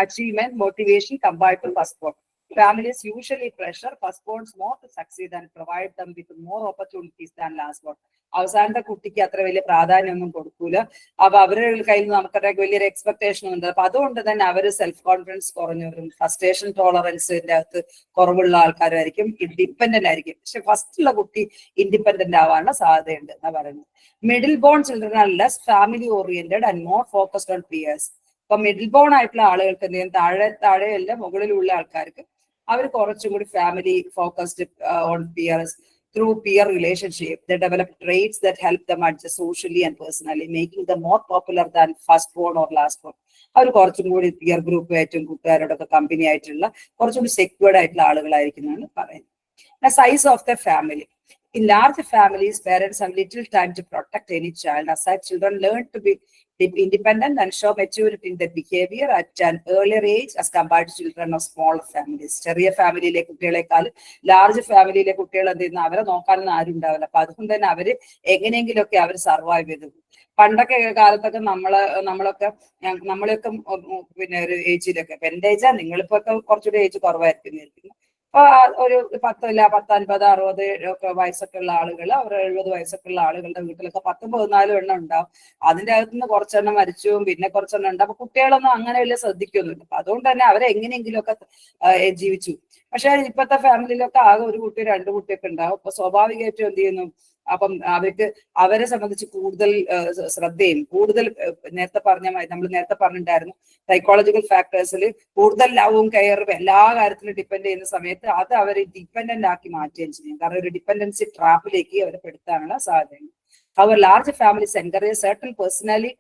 achievement motivation compared to firstborn. Families usually pressure firstborns more to succeed and provide them with more opportunities than lastborn. അവസാനത്തെ കുട്ടിക്ക് അത്ര വലിയ പ്രാധാന്യമൊന്നും കൊടുക്കൂല. അപ്പൊ അവരുടെ കയ്യിൽ നിന്ന് നമുക്കറിയാം വലിയൊരു എക്സ്പെക്ടേഷൻ ഉണ്ട്. അപ്പൊ അതുകൊണ്ട് തന്നെ അവര് സെൽഫ് കോൺഫിഡൻസ് കുറഞ്ഞവരും ഫ്രസ്ട്രേഷൻ ടോളറൻസിന്റെ അകത്ത് കുറവുള്ള ആൾക്കാരായിരിക്കും, ഡിപ്പെൻഡന്റ് ആയിരിക്കും. പക്ഷെ ഫസ്റ്റുള്ള കുട്ടി ഇൻഡിപെൻഡന്റ് ആവാനുള്ള സാധ്യതയുണ്ട് എന്നാ പറയുന്നത്. Middle born children are less family oriented and more focused on peers. അപ്പൊ മിഡിൽ ബോൺ ആയിട്ടുള്ള ആളുകൾക്ക് എന്ത് ചെയ്യും, താഴെയല്ല മുകളിലുള്ള ആൾക്കാർക്ക് അവർ കുറച്ചും കൂടി family focused on peers. Through peer relationship, they develop traits that help them adjust socially and personally, making them more popular than firstborn or lastborn. അവർ കുറച്ചും കൂടി പിയർ ഗ്രൂപ്പുമായിട്ടും കൂട്ടുകാരോടൊക്കെ കമ്പനി ആയിട്ടുള്ള കുറച്ചുകൂടി സെക്യൂർഡ് ആയിട്ടുള്ള ആളുകളായിരിക്കും എന്നാണ് പറയുന്നത്. Size of the family. In large families, parents have little time to protect any child. As such, children learn to be independent and show maturity in their behavior at an earlier age as compared to children of smaller families. ചെറിയ ഫാമിലിയിലെ കുട്ടികളെക്കാൾ ലാർജ് ഫാമിലിയിലെ കുട്ടികൾ എന്ത് ചെയ്യുന്ന അവരെ നോക്കാനൊന്നും ആരും ഉണ്ടാവില്ല. അപ്പൊ അതുകൊണ്ട് തന്നെ അവര് എങ്ങനെയെങ്കിലുമൊക്കെ അവർ സർവൈവ് ചെയ്തു. പണ്ടൊക്കെ കാലത്തൊക്കെ നമ്മളൊക്കെ പിന്നെ ഒരു ഏജിലൊക്കെ, ഇപ്പൊ എന്റെ ഏജാ, നിങ്ങളിപ്പോ ഒക്കെ കുറച്ചുകൂടി ഏജ് കുറവായിരിക്കും. അപ്പൊ ഒരു 10, 50, 60 ഒക്കെ വയസ്സൊക്കെ ഉള്ള ആളുകൾ, അവർ 70 വയസ്സൊക്കെ ഉള്ള ആളുകളുടെ വീട്ടിലൊക്കെ 10, 14 എണ്ണം ഉണ്ടാവും. അതിന്റെ അകത്തുനിന്ന് കുറച്ചെണ്ണം മരിച്ചു, പിന്നെ കുറച്ചെണ്ണം ഉണ്ട്. അപ്പൊ കുട്ടികളൊന്നും അങ്ങനെ വലിയ ശ്രദ്ധിക്കൊന്നുമില്ല. അപ്പൊ അതുകൊണ്ട് തന്നെ അവരെ എങ്ങനെയെങ്കിലും ഒക്കെ ജീവിച്ചു. പക്ഷെ ഇപ്പോഴത്തെ ഫാമിലിയിലൊക്കെ ആകെ ഒരു കുട്ടി 2 കുട്ടിയൊക്കെ ഉണ്ടാവും. അപ്പൊ സ്വാഭാവികമായിട്ടും എന്ത് ചെയ്യുന്നു, അപ്പം അവരെ സംബന്ധിച്ച് കൂടുതൽ ശ്രദ്ധയും കൂടുതൽ നമ്മൾ നേരത്തെ പറഞ്ഞിട്ടുണ്ടായിരുന്നു, സൈക്കോളജിക്കൽ ഫാക്ടേഴ്സിൽ കൂടുതൽ ലവും കെയറും എല്ലാ കാര്യത്തിലും ഡിപ്പെൻഡ് ചെയ്യുന്ന സമയത്ത് അത് അവരെ ഡിപ്പെൻഡന്റ് ആക്കി മാറ്റുകയും ചെയ്യും. കാരണം ഒരു ഡിപ്പെൻഡൻസി ട്രാപ്പിലേക്ക് അവരെ പെടുത്താനുള്ള സാധ്യതയുണ്ട്. Our large families encourage certain personality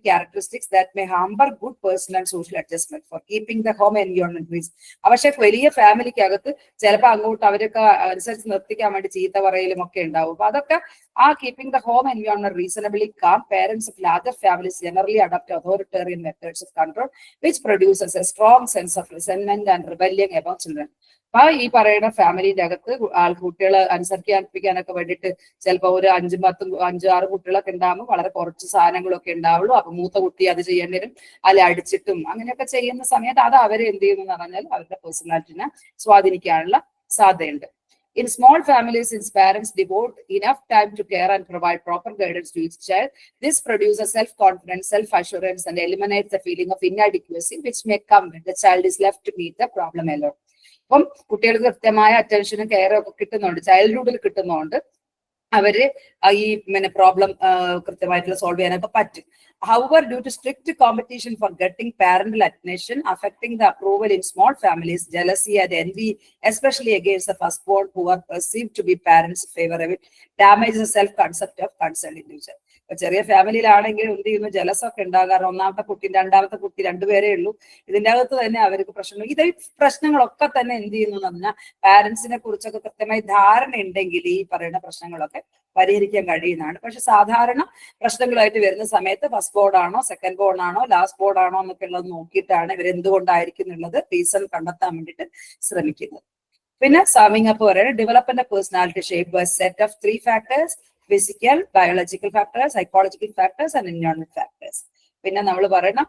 characteristics that may hamper good personal and social adjustment for keeping the home environment peace. പക്ഷെ വലിയ ഫാമിലിക്ക് അകത്ത് ചിലപ്പോൾ അങ്ങോട്ട് അവരൊക്കെ അനുസരിച്ച് നിർത്തിക്കാൻ വേണ്ടി ചീത്ത പറയലും ഒക്കെ ഉണ്ടാവും. അപ്പൊ അതൊക്കെ ആ keeping the home environment reasonably calm parents of larger families generally adopt authoritarian methods of control which produces a strong sense of resentment and rebellion about children. അപ്പൊ ഈ പറയുന്ന ഫാമിലിന്റെ അകത്ത് കുട്ടികളെ അനുസരിക്കാനൊക്കെ വേണ്ടിയിട്ട് ചിലപ്പോൾ ഒരു 5-6 കുട്ടികളൊക്കെ ഉണ്ടാകുമ്പോൾ വളരെ കുറച്ച് സാധനങ്ങളൊക്കെ ഉണ്ടാവുള്ളൂ. അപ്പൊ മൂത്ത കുട്ടി അത് ചെയ്യേണ്ടി വരും, അല്ലെ അടിച്ചിട്ടും അങ്ങനെയൊക്കെ ചെയ്യുന്ന സമയത്ത് അത് അവരെ എന്ത് ചെയ്യുന്നു എന്ന് പറഞ്ഞാൽ അവരുടെ പേഴ്സണാലിറ്റിനെ സ്വാധീനിക്കാനുള്ള സാധ്യതയുണ്ട്. In small families, since parents devote enough time to care and provide proper guidance to each child, this produces self-confidence, self-assurance, and eliminates the feeling of inadequacy which may come when the child is left to meet the problem alone. അപ്പം കുട്ടികൾക്ക് കൃത്യമായ അറ്റൻഷനും കെയറും ഒക്കെ കിട്ടുന്നുണ്ട്, ചൈൽഡ്ഹുഡിൽ കിട്ടുന്നതുകൊണ്ട് അവര് ഈ പ്രോബ്ലം കൃത്യമായിട്ടുള്ള സോൾവ് ചെയ്യാനൊക്കെ പറ്റും. However, due to strict competition for getting parental attention, affecting the approval in small families, jealousy and envy, especially against the firstborn who are perceived to be parents' favorite, damages the self-concept of concerned individual. ചെറിയ ഫാമിലിയിലാണെങ്കിൽ എന്ത് ചെയ്യുന്നു, ജലസൊക്കെ ഉണ്ടാകാറ്. ഒന്നാമത്തെ കുട്ടി, രണ്ടാമത്തെ കുട്ടി, രണ്ടുപേരേ ഉള്ളൂ. ഇതിന്റെ അകത്ത് തന്നെ അവർക്ക് പ്രശ്നങ്ങൾ, ഇത് പ്രശ്നങ്ങളൊക്കെ തന്നെ എന്ത് ചെയ്യുന്നു എന്ന് പറഞ്ഞാൽ പാരന്റ്സിനെ കുറിച്ചൊക്കെ കൃത്യമായി ധാരണ ഉണ്ടെങ്കിൽ ഈ പറയുന്ന പ്രശ്നങ്ങളൊക്കെ പരിഹരിക്കാൻ കഴിയുന്നതാണ്. പക്ഷെ സാധാരണ പ്രശ്നങ്ങളായിട്ട് വരുന്ന സമയത്ത് ഫസ്റ്റ് ബോർഡ് ആണോ സെക്കൻഡ് ബോർഡ് ആണോ ലാസ്റ്റ് ബോർഡ് ആണോ എന്നൊക്കെ ഉള്ളത് നോക്കിയിട്ടാണ് ഇവർ എന്തുകൊണ്ടായിരിക്കും എന്നുള്ളത് റീസൺ കണ്ടെത്താൻ വേണ്ടിയിട്ട് ശ്രമിക്കുന്നത്. പിന്നെ സമ്മിങ് അപ്പ് പറയുന്നത് development personality shape by set of 3 factors: physical, biological factors, psychological factors and environment factors. പിന്നെ നമ്മൾ പറയണം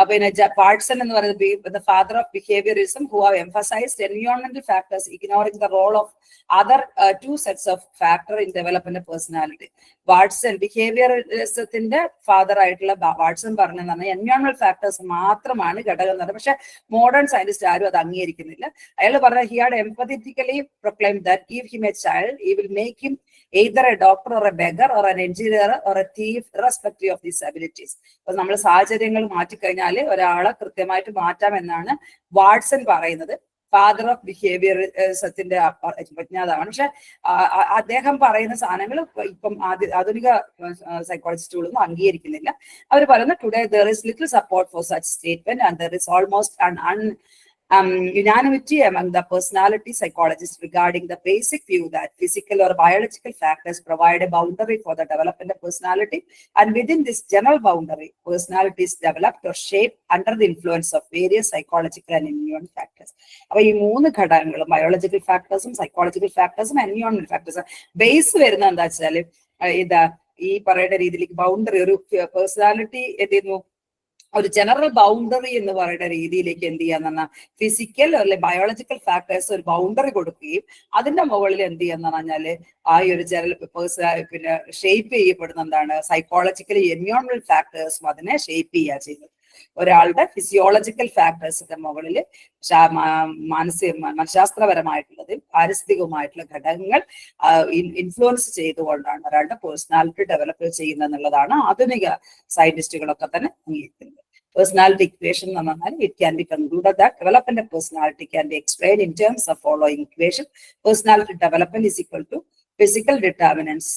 പിന്നെ പാർട്സൺ എന്ന് പറയുന്നത് the father of behaviorism who have emphasized environmental factors ignoring the role of other 2 sets of factor in development of personality. Watson ബിഹേവിയറിസത്തിന്റെ ഫാദർ ആയിട്ടുള്ള വാട്സൺ പറഞ്ഞെന്ന് പറഞ്ഞാൽ എൻവയോൺമെന്റൽ ഫാക്ടേഴ്സ് മാത്രമാണ് ഘടകം എന്ന് പറഞ്ഞത്. പക്ഷെ മോഡേൺ സയന്റിസ്റ്റ് ആരും അത് അംഗീകരിക്കുന്നില്ല. അയാൾ പറഞ്ഞ he had empathetically proclaimed that give him a child, he will make him either a doctor or a beggar or an engineer or a thief irrespective of these abilities. അപ്പൊ നമ്മൾ സാഹചര്യങ്ങൾ മാറ്റിക്കഴിഞ്ഞാൽ ഒരാളെ കൃത്യമായിട്ട് മാറ്റാമെന്നാണ് വാട്സൺ പറയുന്നത്. ഫാദർ ഓഫ് ബിഹേവിയറിസത്തിന്റെ വിജ്ഞാതാവാണ്. പക്ഷെ അദ്ദേഹം പറയുന്ന സാധനങ്ങൾ ഇപ്പം ആധുനിക സൈക്കോളജിസ്റ്റുകളൊന്നും അംഗീകരിക്കുന്നില്ല. അവർ പറയുന്നത് today there is little support for such statement and there is almost an unanimity among the personality psychologists regarding the basic view that physical or biological factors provide a boundary for the development of personality, and within this general boundary, personality is developed or shaped under the influence of various psychological and environmental factors. അപ്പൊ ഈ 3 ഘടകങ്ങളും ബയോളജിക്കൽ ഫാക്ടേഴ്സും സൈക്കോളജിക്കൽ ഫാക്ടേഴ്സും എൻവയോൺമെന്റൽ ഫാക്ടേഴ്സും ബേസ് വരുന്നത് എന്താ വെച്ചാല് ഇതാ ഈ പറയുന്ന രീതിയിലേക്ക് ബൗണ്ടറി, ഒരു പേഴ്സണാലിറ്റി എന്ത് ചെയ്യുന്നു, ഒരു ജനറൽ ബൗണ്ടറി എന്ന് പറയുന്ന രീതിയിലേക്ക് എന്ത് ചെയ്യാന്ന് പറഞ്ഞാൽ ഫിസിക്കൽ അല്ലെ ബയോളജിക്കൽ ഫാക്ടേഴ്സ് ഒരു ബൗണ്ടറി കൊടുക്കുകയും അതിന്റെ മുകളിൽ എന്ത് ചെയ്യാന്ന് പറഞ്ഞാല് ആ ഒരു ജനറൽ പിന്നെ ഷേപ്പ് ചെയ്യപ്പെടുന്ന എന്താണ് സൈക്കോളജിക്കലി എൻവയോൺമെന്റൽ ഫാക്ടേഴ്സും അതിനെ ഷേപ്പ് ചെയ്യുക ചെയ്യുന്നത്. ഒരാളുടെ ഫിസിയോളജിക്കൽ ഫാക്ടേഴ്സിന്റെ മുകളിൽ മനഃശാസ്ത്രപരമായിട്ടുള്ളത് പാരിസ്ഥിതികവുമായിട്ടുള്ള ഘടകങ്ങൾ ഇൻഫ്ലുവൻസ് ചെയ്തുകൊണ്ടാണ് ഒരാളുടെ പേഴ്സണാലിറ്റി ഡെവലപ്പ് ചെയ്യുന്നത് എന്നുള്ളതാണ് ആധുനിക സയന്റിസ്റ്റുകളൊക്കെ തന്നെ അംഗീകരിക്കുന്നത്. Personality equation എന്ന് പറഞ്ഞാൽ it can be concluded that development of personality can be explained in terms of following equation. Personality development is equal to physical determinants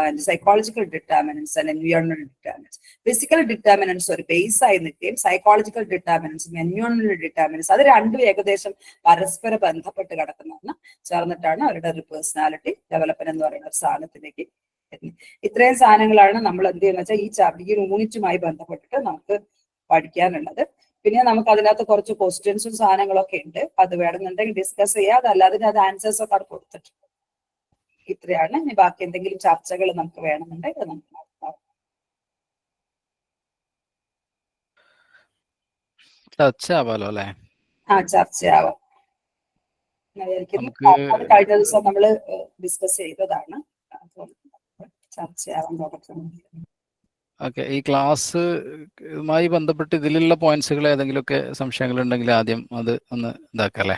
and psychological determinants and environmental determinants. Physical determinants ഒരു ബേസ് ആയി നിൽക്കുകയും psychological determinants environmental determinants അത് രണ്ടും ഏകദേശം പരസ്പര ബന്ധപ്പെട്ട് കിടക്കുന്നതാണ് ചേർന്നിട്ടാണ് അവരുടെ ഒരു പേഴ്സണാലിറ്റി ഡെവലപ്മെന്റ് എന്ന് പറയുന്ന ഒരു സാധനത്തിലേക്ക് എത്തുന്നത്. ഇത്രയും സാധനങ്ങളാണ് നമ്മൾ എന്ത് ചെയ്യുന്ന വെച്ചാൽ ഈ യൂണിറ്റുമായി ബന്ധപ്പെട്ടിട്ട് നമുക്ക് പഠിക്കാനുള്ളത്. പിന്നെ നമുക്ക് അതിനകത്ത് കുറച്ച് ക്വസ്റ്റ്യൻസും സാധനങ്ങളൊക്കെ ഉണ്ട്, അത് വേണമെന്നുണ്ടെങ്കിൽ ഡിസ്കസ് ചെയ്യാം. അതല്ലാതെ അത് ആൻസേഴ്സ് ഒക്കെ അവിടെ കൊടുത്തിട്ടുണ്ട്. ഇത്രയാണ്. ഇനി ബാക്കി എന്തെങ്കിലും ചർച്ചകൾ നമുക്ക് വേണമെന്നുണ്ടെങ്കിൽ നമുക്ക് നടത്താം. ചർച്ചയാവാലോ അല്ലേ? ചർച്ചയാവാം. കഴിഞ്ഞ ദിവസം നമ്മൾ ഡിസ്കസ് ചെയ്തതാണ്. ചർച്ചയാവാൻ തുടങ്ങുന്നത്. ഓക്കെ, ഈ ക്ലാസ്സുമായി ബന്ധപ്പെട്ട് ഇതിലുള്ള പോയിന്റ്സുകൾ ഏതെങ്കിലുമൊക്കെ സംശയങ്ങൾ ഉണ്ടെങ്കിൽ ആദ്യം അത് ഒന്ന് ഇതാക്കല്ലേ.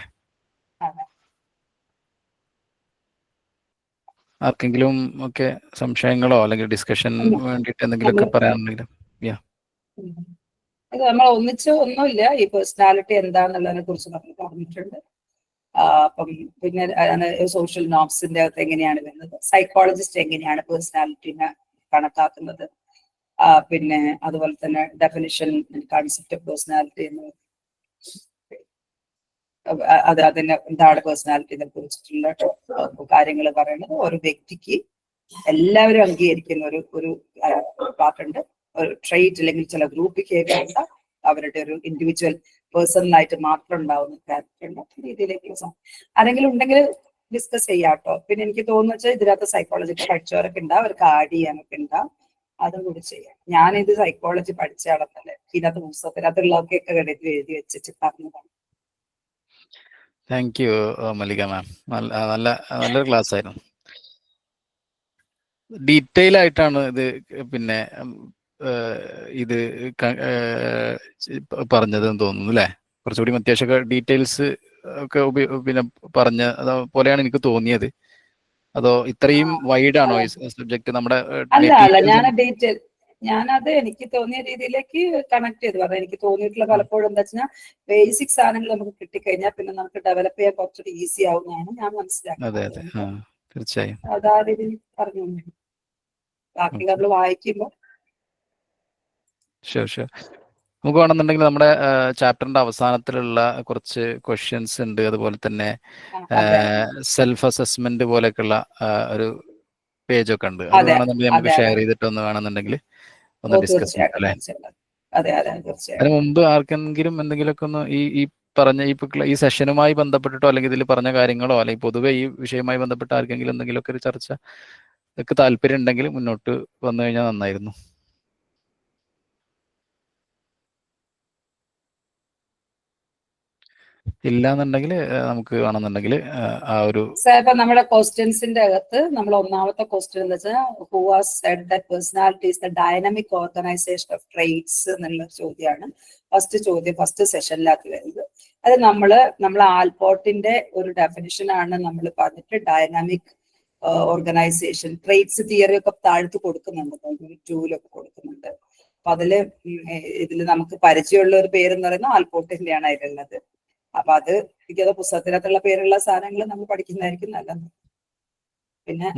ആർക്കെങ്കിലും ഒക്കെ സംശയങ്ങളോ അല്ലെങ്കിൽ ഡിസ്കഷൻ വേണ്ടിയിട്ട് എന്തെങ്കിലുമൊക്കെ പറയാനുണ്ടെങ്കിലും ഇത് നമ്മൾ ഒന്നുമില്ല, ഈ പേഴ്സണാലിറ്റി എന്താന്നുള്ളതിനെ കുറിച്ച് നമ്മൾ പറഞ്ഞിട്ടുണ്ട്. അപ്പം പിന്നെ സോഷ്യൽ നോംസിന്റെ അകത്ത് എങ്ങനെയാണ് വരുന്നത്, സൈക്കോളജിസ്റ്റ് എങ്ങനെയാണ് പേഴ്സണാലിറ്റിനെ കണക്കാക്കുന്നത്, പിന്നെ അതുപോലെ തന്നെ ഡെഫിനിഷൻ കൺസെപ്റ്റ് ഓഫ് പേഴ്സണാലിറ്റി എന്ന് അതിനെ എന്താണ് പേഴ്സണാലിറ്റിനെ കുറിച്ചിട്ടുള്ള കാര്യങ്ങൾ പറയുന്നത്. ഒരു വ്യക്തിക്ക് എല്ലാവരും അംഗീകരിക്കുന്ന ഒരു പാർട്ടുണ്ട്, ഒരു ട്രേറ്റ് അല്ലെങ്കിൽ ചില ഗ്രൂപ്പ് ബിഹേവിയർ ഉണ്ട്, അവരുടെ ഒരു ഇൻഡിവിജ്വൽ പേഴ്സണലായിട്ട് മാത്രം ഉണ്ടാവുന്ന ക്യാരക്ടർ ഉണ്ട്. രീതിയിലേക്ക് ആരെങ്കിലും ഉണ്ടെങ്കിൽ ഡിസ്കസ് ചെയ്യാട്ടോ. പിന്നെ എനിക്ക് തോന്നുന്നു വെച്ചാൽ ഇതിനകത്ത് സൈക്കോളജിക്ക് പഠിച്ചവരൊക്കെ ഉണ്ടാവും, അവർക്ക് ആഡ് ചെയ്യാനൊക്കെ ഉണ്ടാവും, അതും കൂടി ചെയ്യാം. ഞാനിത് സൈക്കോളജി പഠിച്ച ആളെന്നല്ലേ, ഇതിനകത്ത് പുസ്തകത്തിനകത്തുള്ളതൊക്കെ എഴുതി വെച്ചിട്ട് പറഞ്ഞതാണ്. താങ്ക് യു മല്ലിക മാം. നല്ലൊരു ക്ലാസ് ആയിരുന്നു. ഡീറ്റെയിൽ ആയിട്ടാണ് ഇത് പിന്നെ ഇത് പറഞ്ഞതെന്ന് തോന്നുന്നു അല്ലേ? കുറച്ചുകൂടി അത്യാവശ്യമൊക്കെ ഡീറ്റെയിൽസ് ഒക്കെ പിന്നെ പറഞ്ഞ പോലെയാണ് എനിക്ക് തോന്നിയത്. അതോ ഇത്രയും വൈഡ് ആണോ ഈ സബ്ജക്ട്? നമ്മുടെ ഞാനത് എനിക്ക് തോന്നിയ രീതിയിലേക്ക് കണക്ട് ചെയ്ത് പറഞ്ഞു. എനിക്ക് തോന്നിയിട്ടുള്ള പലപ്പോഴും എന്താ വെച്ചാൽ ബേസിക് സാധനങ്ങൾ നമുക്ക് കിട്ടിക്കഴിഞ്ഞാൽ പിന്നെ നമുക്ക് ഡെവലപ്പ് ചെയ്യാൻ കുറച്ചുകൂടി ഈസി ആവുന്നതാണ് ഞാൻ മനസ്സിലാക്കുന്നത്. തീർച്ചയായും അതാ രീതിയിൽ പറഞ്ഞു. ബാക്കി നമ്മൾ വായിക്കുമ്പോൾ നമുക്ക് വേണമെന്നുണ്ടെങ്കിൽ നമ്മുടെ ചാപ്റ്ററിന്റെ അവസാനത്തിലുള്ള കുറച്ച് ക്വസ്റ്റ്യൻസ് ഉണ്ട്, അതുപോലെ തന്നെ സെൽഫ് അസസ്മെന്റ് പോലെയൊക്കെയുള്ള ഒരു പേജ് ഒക്കെ ഉണ്ട്. അത് വേണമെന്നുണ്ടെങ്കിൽ നമുക്ക് ഷെയർ ചെയ്തിട്ട് ഒന്ന് വേണമെന്നുണ്ടെങ്കിൽ ഒന്ന് ഡിസ്കസ് ചെയ്യാം അല്ലേ? അതിന് മുമ്പ് ആർക്കെങ്കിലും എന്തെങ്കിലുമൊക്കെ ഒന്ന് ഈ പറഞ്ഞ ഈ സെഷനുമായി ബന്ധപ്പെട്ടിട്ടോ അല്ലെങ്കിൽ ഇതിൽ പറഞ്ഞ കാര്യങ്ങളോ അല്ലെങ്കിൽ പൊതുവെ ഈ വിഷയവുമായി ബന്ധപ്പെട്ട് ആർക്കെങ്കിലും എന്തെങ്കിലുമൊക്കെ ഒരു ചർച്ച ഒക്കെ താല്പര്യം ഉണ്ടെങ്കിൽ മുന്നോട്ട് വന്നു കഴിഞ്ഞാൽ നന്നായിരുന്നു. ഇല്ലാന്നുണ്ടെങ്കിൽ നമുക്ക് വേണമെന്നുണ്ടെങ്കിൽ ആ ഒരു ഇപ്പൊ നമ്മുടെ ക്വസ്റ്റ്യൻസിന്റെ അകത്ത് നമ്മൾ ഒന്നാമത്തെ ക്വസ്റ്റ്യൻ എന്ന് വെച്ചാൽ who has said that personality is the dynamic organisation of traits എന്നുള്ള ചോദ്യമാണ് ഫസ്റ്റ് സെഷനിലാക്കി വരുന്നത്. അത് നമ്മൾ ആൽപോർട്ടിന്റെ ഒരു ഡെഫിനിഷൻ ആണ് നമ്മൾ പറഞ്ഞിട്ട് ഡൈനാമിക് ഓർഗനൈസേഷൻ ട്രേറ്റ്സ് തിയറി ഒക്കെ താഴ്ത്ത് കൊടുക്കുന്നുണ്ട്, യൂണിറ്റ് 2-ലൊക്കെ കൊടുക്കുന്നുണ്ട്. അപ്പൊ ഇതിൽ നമുക്ക് പരിചയമുള്ള ഒരു പേരെന്ന് പറയുന്നത് ആൽപോർട്ടിന്റെയാണ് അതിലുള്ളത്. അപ്പൊ അത് എനിക്കത് പുസ്തകത്തിനകത്തുള്ള പേരുള്ള സാധനങ്ങൾ നമ്മൾ പഠിക്കുന്നതായിരിക്കും നല്ലത്. പിന്നെ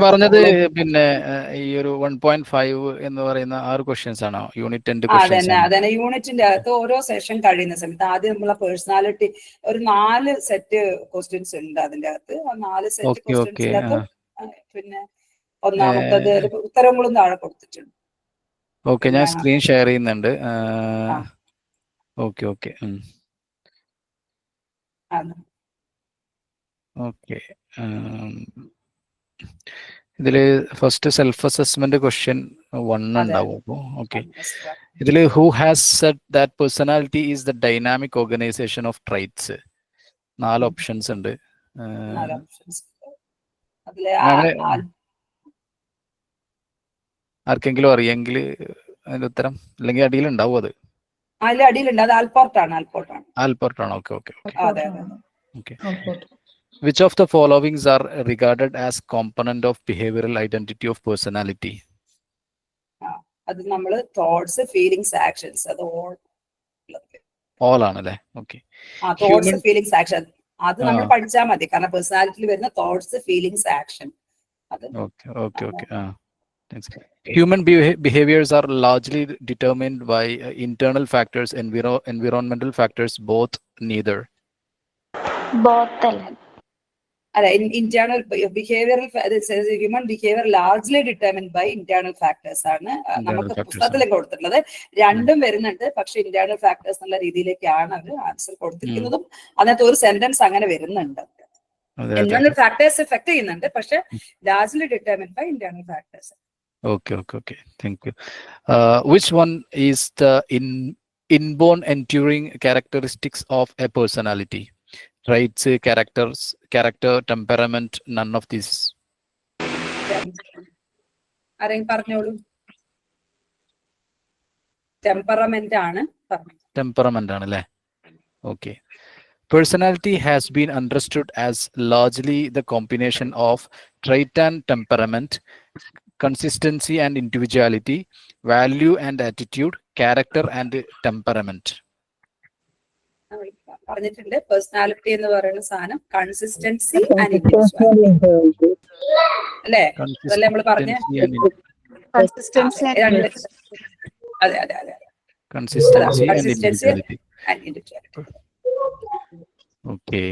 പറഞ്ഞത് പിന്നെ ഈ ഒരു 1.5 എന്ന് പറയുന്ന 6 ക്വസ്റ്റ്യൻസ് ആണോ യൂണിറ്റ്? അതന്നെ യൂണിറ്റിന്റെ അകത്ത് ഓരോ സെഷൻ കഴിയുന്ന സമയത്ത് ആദ്യം നമ്മളെ പേഴ്സണാലിറ്റി ഒരു 4 സെറ്റ് ക്വസ്റ്റ്യൻസ് ഉണ്ട് അതിന്റെ അകത്ത്. ആ 4 സെറ്റ് ക്വസ്റ്റ്യൻസിനകത്ത് പിന്നെ ഒന്നാമത്തത് ഉത്തരങ്ങളും താഴെ കൊടുത്തിട്ടുണ്ട്. ഓക്കെ, ഞാൻ സ്ക്രീൻ ഷെയർ ചെയ്യുന്നുണ്ട്. ഓക്കെ ഇതില് ഫസ്റ്റ് സെൽഫ് അസസ്മെന്റ് ക്വസ്റ്റ്യൻ 1 ഉണ്ടാവും. അപ്പോ ഓക്കെ, ഇതില് who has said that personality is the dynamic organisation of traits 4 options ഉണ്ട്. ആർക്കെങ്കിലും അറിയെങ്കിൽ അതിന്റെ ഉത്തരം, അല്ലെങ്കിൽ അടിയിൽ ഉണ്ടാവും. അത് അടിയിലുണ്ട്, അത് ആൽപോർട്ടാണ്. Okay. Which of the followings are regarded as component of behavioral identity of personality? അത് നമ്മൾ തോട്ട്സ്, ഫീലിംഗ്സ്, ആക്ഷൻസ്, അത് all ആണല്ലേ? ഓക്കെ. തോട്ട്സ്, ഫീലിംഗ്സ്, ആക്ഷൻ അത് നമ്മൾ പഠിച്ചാൽ മതി. കാരണം പേഴ്സണാലിറ്റിയിൽ വരുന്ന thoughts, feelings, action. Okay. Human behaviors are largely determined by internal factors, environmental factors, both, neither. Both. Internal behavioral human behavior largely determined by internal factors ആണ് നമുക്ക് പുസ്തകത്തിലേക്ക് കൊടുത്തിട്ടുള്ളത്. രണ്ടും വരുന്നുണ്ട്, പക്ഷെ ഇന്റേണൽ ഫാക്ടേഴ്സ് എന്നുള്ള രീതിയിലേക്കാണ് അവർ ആൻസർ കൊടുത്തിരിക്കുന്നതും. അതിനകത്ത് ഒരു സെന്റൻസ് അങ്ങനെ വരുന്നുണ്ട്. ഇന്റേണൽ ഫാക്ടേഴ്സ് എഫക്ട് ചെയ്യുന്നുണ്ട്, പക്ഷെ largely determined by internal factors. Okay. Thank you. Which one is the inborn enduring characteristics of a personality? Traits, character, temperament, none of these. ആരെങ്കിലും പറഞ്ഞോളൂ. ടെമ്പറമെന്റ് ആണല്ലേ? Okay. Personality has been understood as largely the combination of trait and temperament, consistency and individuality, value and attitude, character and temperament. പറഞ്ഞിട്ടുണ്ട് പേഴ്സണാലിറ്റി എന്ന് പറയുന്ന സാധനം കൺസിസ്റ്റൻസി ആൻഡ് ഇൻഡിവിജ്വാലിറ്റി അല്ലേ? അതല്ലേ നമ്മൾ പറഞ്ഞ കൺസിസ്റ്റൻസി രണ്ട് അതെ അതെ അതെ consistency and consistency individuality. And individuality. Okay.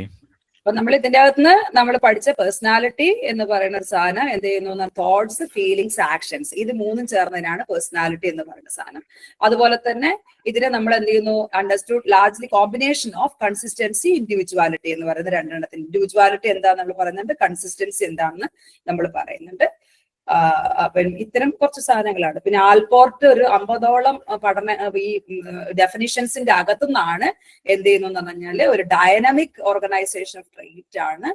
അപ്പൊ നമ്മൾ ഇതിന്റെ അകത്തുനിന്ന് നമ്മൾ പഠിച്ച പേഴ്സണാലിറ്റി എന്ന് പറയുന്ന ഒരു സാധനം എന്ത് ചെയ്യുന്നു, തോട്ട്സ്, ഫീലിങ്സ്, ആക്ഷൻസ്, ഇത് മൂന്നും ചേർന്നതിനാണ് പേഴ്സണാലിറ്റി എന്ന് പറയുന്ന സാധനം. അതുപോലെ തന്നെ ഇതിനെ നമ്മൾ എന്ത് ചെയ്യുന്നു, understood largely combination of consistency, individuality എന്ന് പറയുന്ന രണ്ടെണ്ണത്തിൽ. ഇൻഡിവിജ്വാലിറ്റി എന്താണെന്ന് നമ്മൾ പറയുന്നുണ്ട്, കൺസിസ്റ്റൻസി എന്താണെന്ന് നമ്മൾ പറയുന്നുണ്ട്. അപ്പം ഇത്തരം കുറച്ച് സാധനങ്ങളാണ്. പിന്നെ ആൽപോർട്ട് ഒരു 50ഓളം പഠന ഈ ഡെഫിനിഷൻസിന്റെ അകത്തുനിന്നാണ് എന്ത് ചെയ്യുന്നു എന്ന് പറഞ്ഞാല് ഒരു ഡൈനാമിക് ഓർഗനൈസേഷൻ ഓഫ് ട്രെയിറ്റ് ആണ്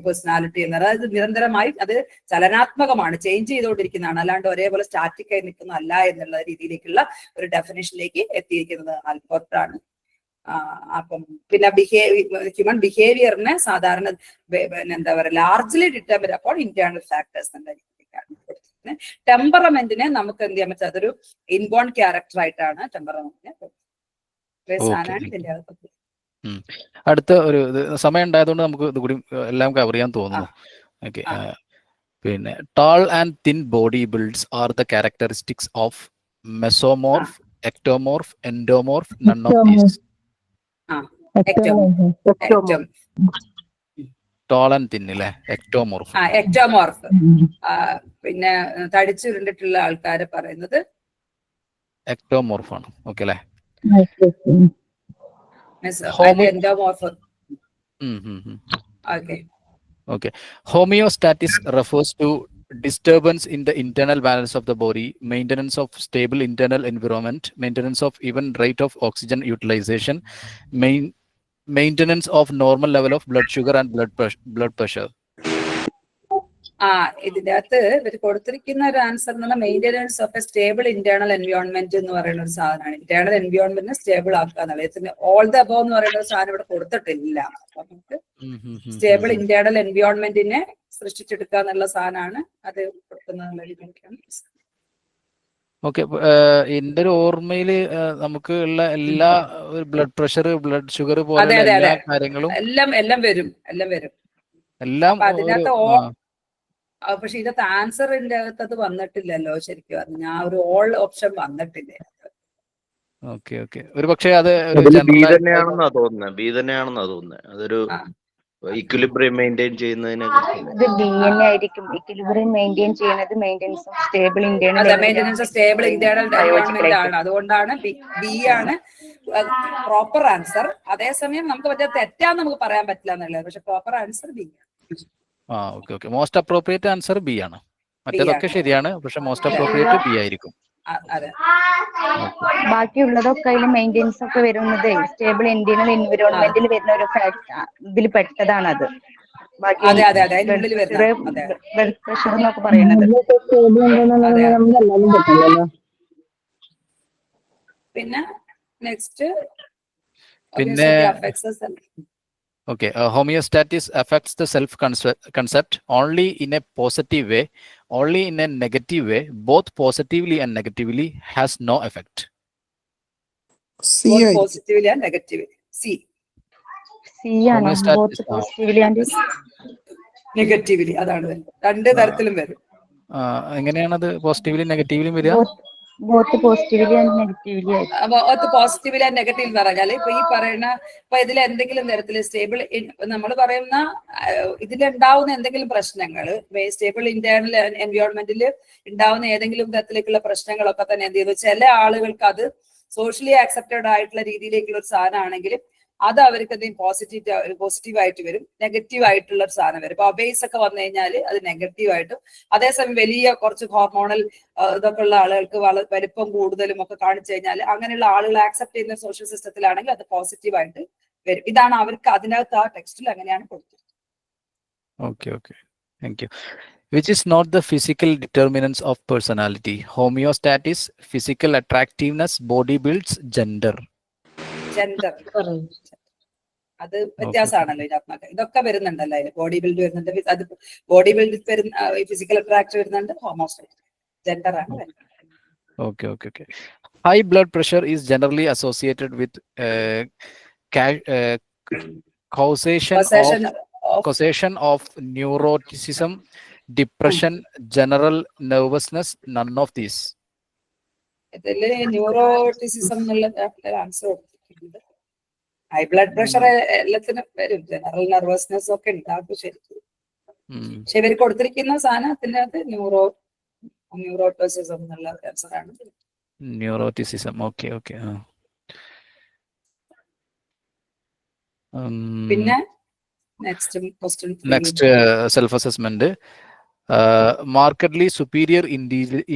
പേഴ്സണാലിറ്റി എന്ന് പറയുന്നത്. അത് നിരന്തരമായി അത് ചലനാത്മകമാണ്, ചേഞ്ച് ചെയ്തുകൊണ്ടിരിക്കുന്നതാണ്, അല്ലാണ്ട് ഒരേപോലെ സ്റ്റാറ്റിക് ആയി നിൽക്കുന്നതല്ല എന്നുള്ള രീതിയിലേക്കുള്ള ഒരു ഡെഫിനിഷനിലേക്ക് എത്തിയിരിക്കുന്നത് ആൽപോർട്ടാണ്. അപ്പം പിന്നെ ഹ്യൂമൻ ബിഹേവിയറിനെ സാധാരണ എന്താ പറയുക ലാർജ്ലി ഡിറ്റർമിൻ അപ്പോൾ ഇന്റേണൽ ഫാക്ടേഴ്സ് എന്ന രീതിയിലാണ് കൊടുത്തിരിക്കുന്നത്. ടെമ്പറമെന്റിനെ നമുക്ക് എന്ത് ചെയ്യാൻ പറ്റും, അതൊരു ഇൻബോൺ ക്യാരക്ടർ ആയിട്ടാണ് ടെമ്പറമെന്റിനെ ഇതിന്റെ അകത്ത്. അടുത്ത ഒരു സമയം ഉണ്ടായതുകൊണ്ട് നമുക്ക് ഇത് കൂടി എല്ലാം കവർ ചെയ്യാൻ തോന്നുന്നു. ഓക്കെ. പിന്നെ tall and thin body builds are the characteristics of mesomorph, ectomorph, endomorph, none of these. Tall and thin അല്ലേ, എക്ടോമോർഫ്. എക്ടോമോർഫ്. പിന്നെ തടിച്ചുരുണ്ടിട്ടുള്ള ആൾക്കാരെ പറയുന്നത് എക്ടോമോർഫ് ആണ്. ഓക്കെ അല്ലേ. Endomorph. Okay. Homeostasis refers to disturbance in the internal balance of the body, maintenance of stable internal environment, maintenance of even rate of oxygen utilization, maintenance of normal level of blood sugar and blood pressure. ഇതിന്റെ അകത്ത് ഇവർ കൊടുത്തിരിക്കുന്ന ഒരു ആൻസർ എന്ന് പറഞ്ഞാൽ maintenance of A stable internal environment എന്ന് പറയുന്ന ഒരു സാധനമാണ്. ഇന്റേണൽ എൻവയോൺമെന്റിനെ സ്റ്റേബിൾ ആക്കുക എന്നുള്ളത്. ഓൾ ദ അബവ് എന്ന് പറയുന്ന ഒരു സാധനം ഇവിടെ കൊടുത്തിട്ടില്ല. അപ്പൊ നമുക്ക് സ്റ്റേബിൾ ഇന്റേണൽ എൻവയോൺമെന്റിനെ സൃഷ്ടിച്ചെടുക്കുക എന്നുള്ള സാധനമാണ് അത് കൊടുക്കുന്ന രീതിയിലേക്കാണ്. ഓക്കെ. എന്റെ ഒരു ഓർമ്മയില് നമുക്ക് ഉള്ള എല്ലാ ബ്ലഡ് പ്രഷർ, ബ്ലഡ് ഷുഗർ പോലെ എല്ലാ കാര്യങ്ങളും എല്ലാം വരും. അതിനകത്ത് പക്ഷെ ഇതിനകത്ത് ആൻസറിന്റെ അകത്ത് അത് വന്നിട്ടില്ലല്ലോ ശരിക്കും പറഞ്ഞു. ആ ഒരു ഓൾ ഓപ്ഷൻ വന്നിട്ടില്ല. ഓക്കെ. ഒരു പക്ഷേ അത് ബി തന്നെയാണെന്നാ തോന്നുന്നത്. അതൊരു ഇക്വിലിബ്രിയം മെയിൻറ്റെയിൻ ചെയ്യുന്നതിനെ ഇത് ബി തന്നെ ആയിരിക്കും. ഇക്വിലിബ്രിയം മെയിൻറ്റെയിൻ ചെയ്യുന്നത് maintenance of stable internal environment ആണ്. അതുകൊണ്ടാണ് ബി ആണ് പ്രോപ്പർ ആൻസർ. അതേസമയം നമുക്ക് മറ്റേ തെറ്റാന്ന് നമുക്ക് പറയാൻ പറ്റില്ല എന്നുള്ളത്. പക്ഷെ പ്രോപ്പർ ആൻസർ ബി ആണ്. Okay. Most appropriate answer B ആണ്. മറ്റേതൊക്കെ ശരിയാണ്, പക്ഷെ മോസ്റ്റ് അപ്രോപ്രിയേറ്റ് ബി ആയിരിക്കും. ബാക്കിയുള്ളതൊക്കെ അതിൽ മെയിൻ്റെനൻസ് ഒക്കെ വരുന്നത് സ്റ്റേബിൾ ഇന്റേണൽ എൻവിറോൺമെന്റിൽ വരുന്ന ഒരു ഇതിൽ പെട്ടതാണ്. അത് ബ്ലഡ് പ്രഷർ എന്നൊക്കെ പറയുന്നത്. പിന്നെ next Okay, homeostasis affects the self-concept only in a positive way, only in a negative way, both positively and negatively, has no effect. Both positively and negatively. C ആണ്. both positively and negatively. അതാണ് രണ്ട് തരത്തിലും വരും. എങ്ങനെയാണത് പോസിറ്റീവ്ലി നെഗറ്റീവ്ലി വരിക? Both positively and negatively. Positively and negative എന്ന് പറഞ്ഞാൽ ഇപ്പൊ ഈ പറയുന്ന ഇപ്പൊ ഇതിൽ എന്തെങ്കിലും തരത്തിൽ സ്റ്റേബിൾ നമ്മൾ പറയുന്ന ഇതിലുണ്ടാവുന്ന എന്തെങ്കിലും പ്രശ്നങ്ങൾ സ്റ്റേബിൾ ഇന്റേണൽ എൻവയോൺമെന്റിൽ ഉണ്ടാവുന്ന ഏതെങ്കിലും തരത്തിലേക്കുള്ള പ്രശ്നങ്ങളൊക്കെ തന്നെ എന്ത് ചെയ്യുന്നു, ചില ആളുകൾക്ക് അത് സോഷ്യലി ആക്സെപ്റ്റഡ് ആയിട്ടുള്ള രീതിയിലേക്കുള്ള ഒരു സാധനമാണെങ്കിലും അത് അവർക്ക് എന്തെങ്കിലും പോസിറ്റീവായിട്ട് വരും, നെഗറ്റീവ് ആയിട്ടുള്ള ഒരു സാധനം വരും. ഇപ്പൊ ഒബേസ് ഒക്കെ വന്നു കഴിഞ്ഞാൽ അത് നെഗറ്റീവ് ആയിട്ടും, അതേസമയം വലിയ കുറച്ച് ഹോർമോണൽ ഇതൊക്കെ ഉള്ള ആളുകൾക്ക് വലിപ്പം കൂടുതലും ഒക്കെ കാണിച്ചു കഴിഞ്ഞാൽ അങ്ങനെയുള്ള ആളുകൾ ആക്സെപ്റ്റ് ചെയ്യുന്ന സോഷ്യൽ സിസ്റ്റത്തിലാണെങ്കിൽ അത് പോസിറ്റീവായിട്ട് വരും. ഇതാണ് അവർക്ക് അതിനകത്ത് ആ ടെക്സ്റ്റിൽ അങ്ങനെയാണ് കൊടുത്തത്. Okay. Thank you. Which is not the physical determinants of personality? Homeostasis, physical attractiveness, body builds, gender. അത് വ്യത്യാസമാണല്ലോ ഇതിനകത്ത്. ഇതൊക്കെ വരുന്നുണ്ടല്ലോ അതിൽ. ബോഡി ബിൽഡ് വരുന്നുണ്ട്, അത് ബോഡി ബിൽഡ് വരുന്ന ഫിസിക്കൽ അട്രാക്ട് വരുന്നുണ്ട്, ഹോമോസ്റ്റൈറ്റ് ജെൻഡർ ആണ് വരുന്നത്. Okay. High blood pressure is generally associated with causation of neuroticism, depression, general nervousness, none of these. ഇതില് ന്യൂറോട്ടിസിസം എന്നുള്ള ആൻസർ കൊടുത്തിട്ടുണ്ട്. ഹൈ ബ്ലഡ് പ്രഷർ എല്ലാത്തിനും വരും, ജനറൽ നെർവസ്നെസ് ഒക്കെ ഉണ്ടാകും ശരിക്കും. പക്ഷെ ഇവർ കൊടുത്തിരിക്കുന്ന സാധനത്തിന്റെ അത് ന്യൂറോട്ടിസിസം എന്നുള്ള ആൻസർ ആണ്. Neuroticism, okay okay. പിന്നെ next question, next self assessment. Markedly superior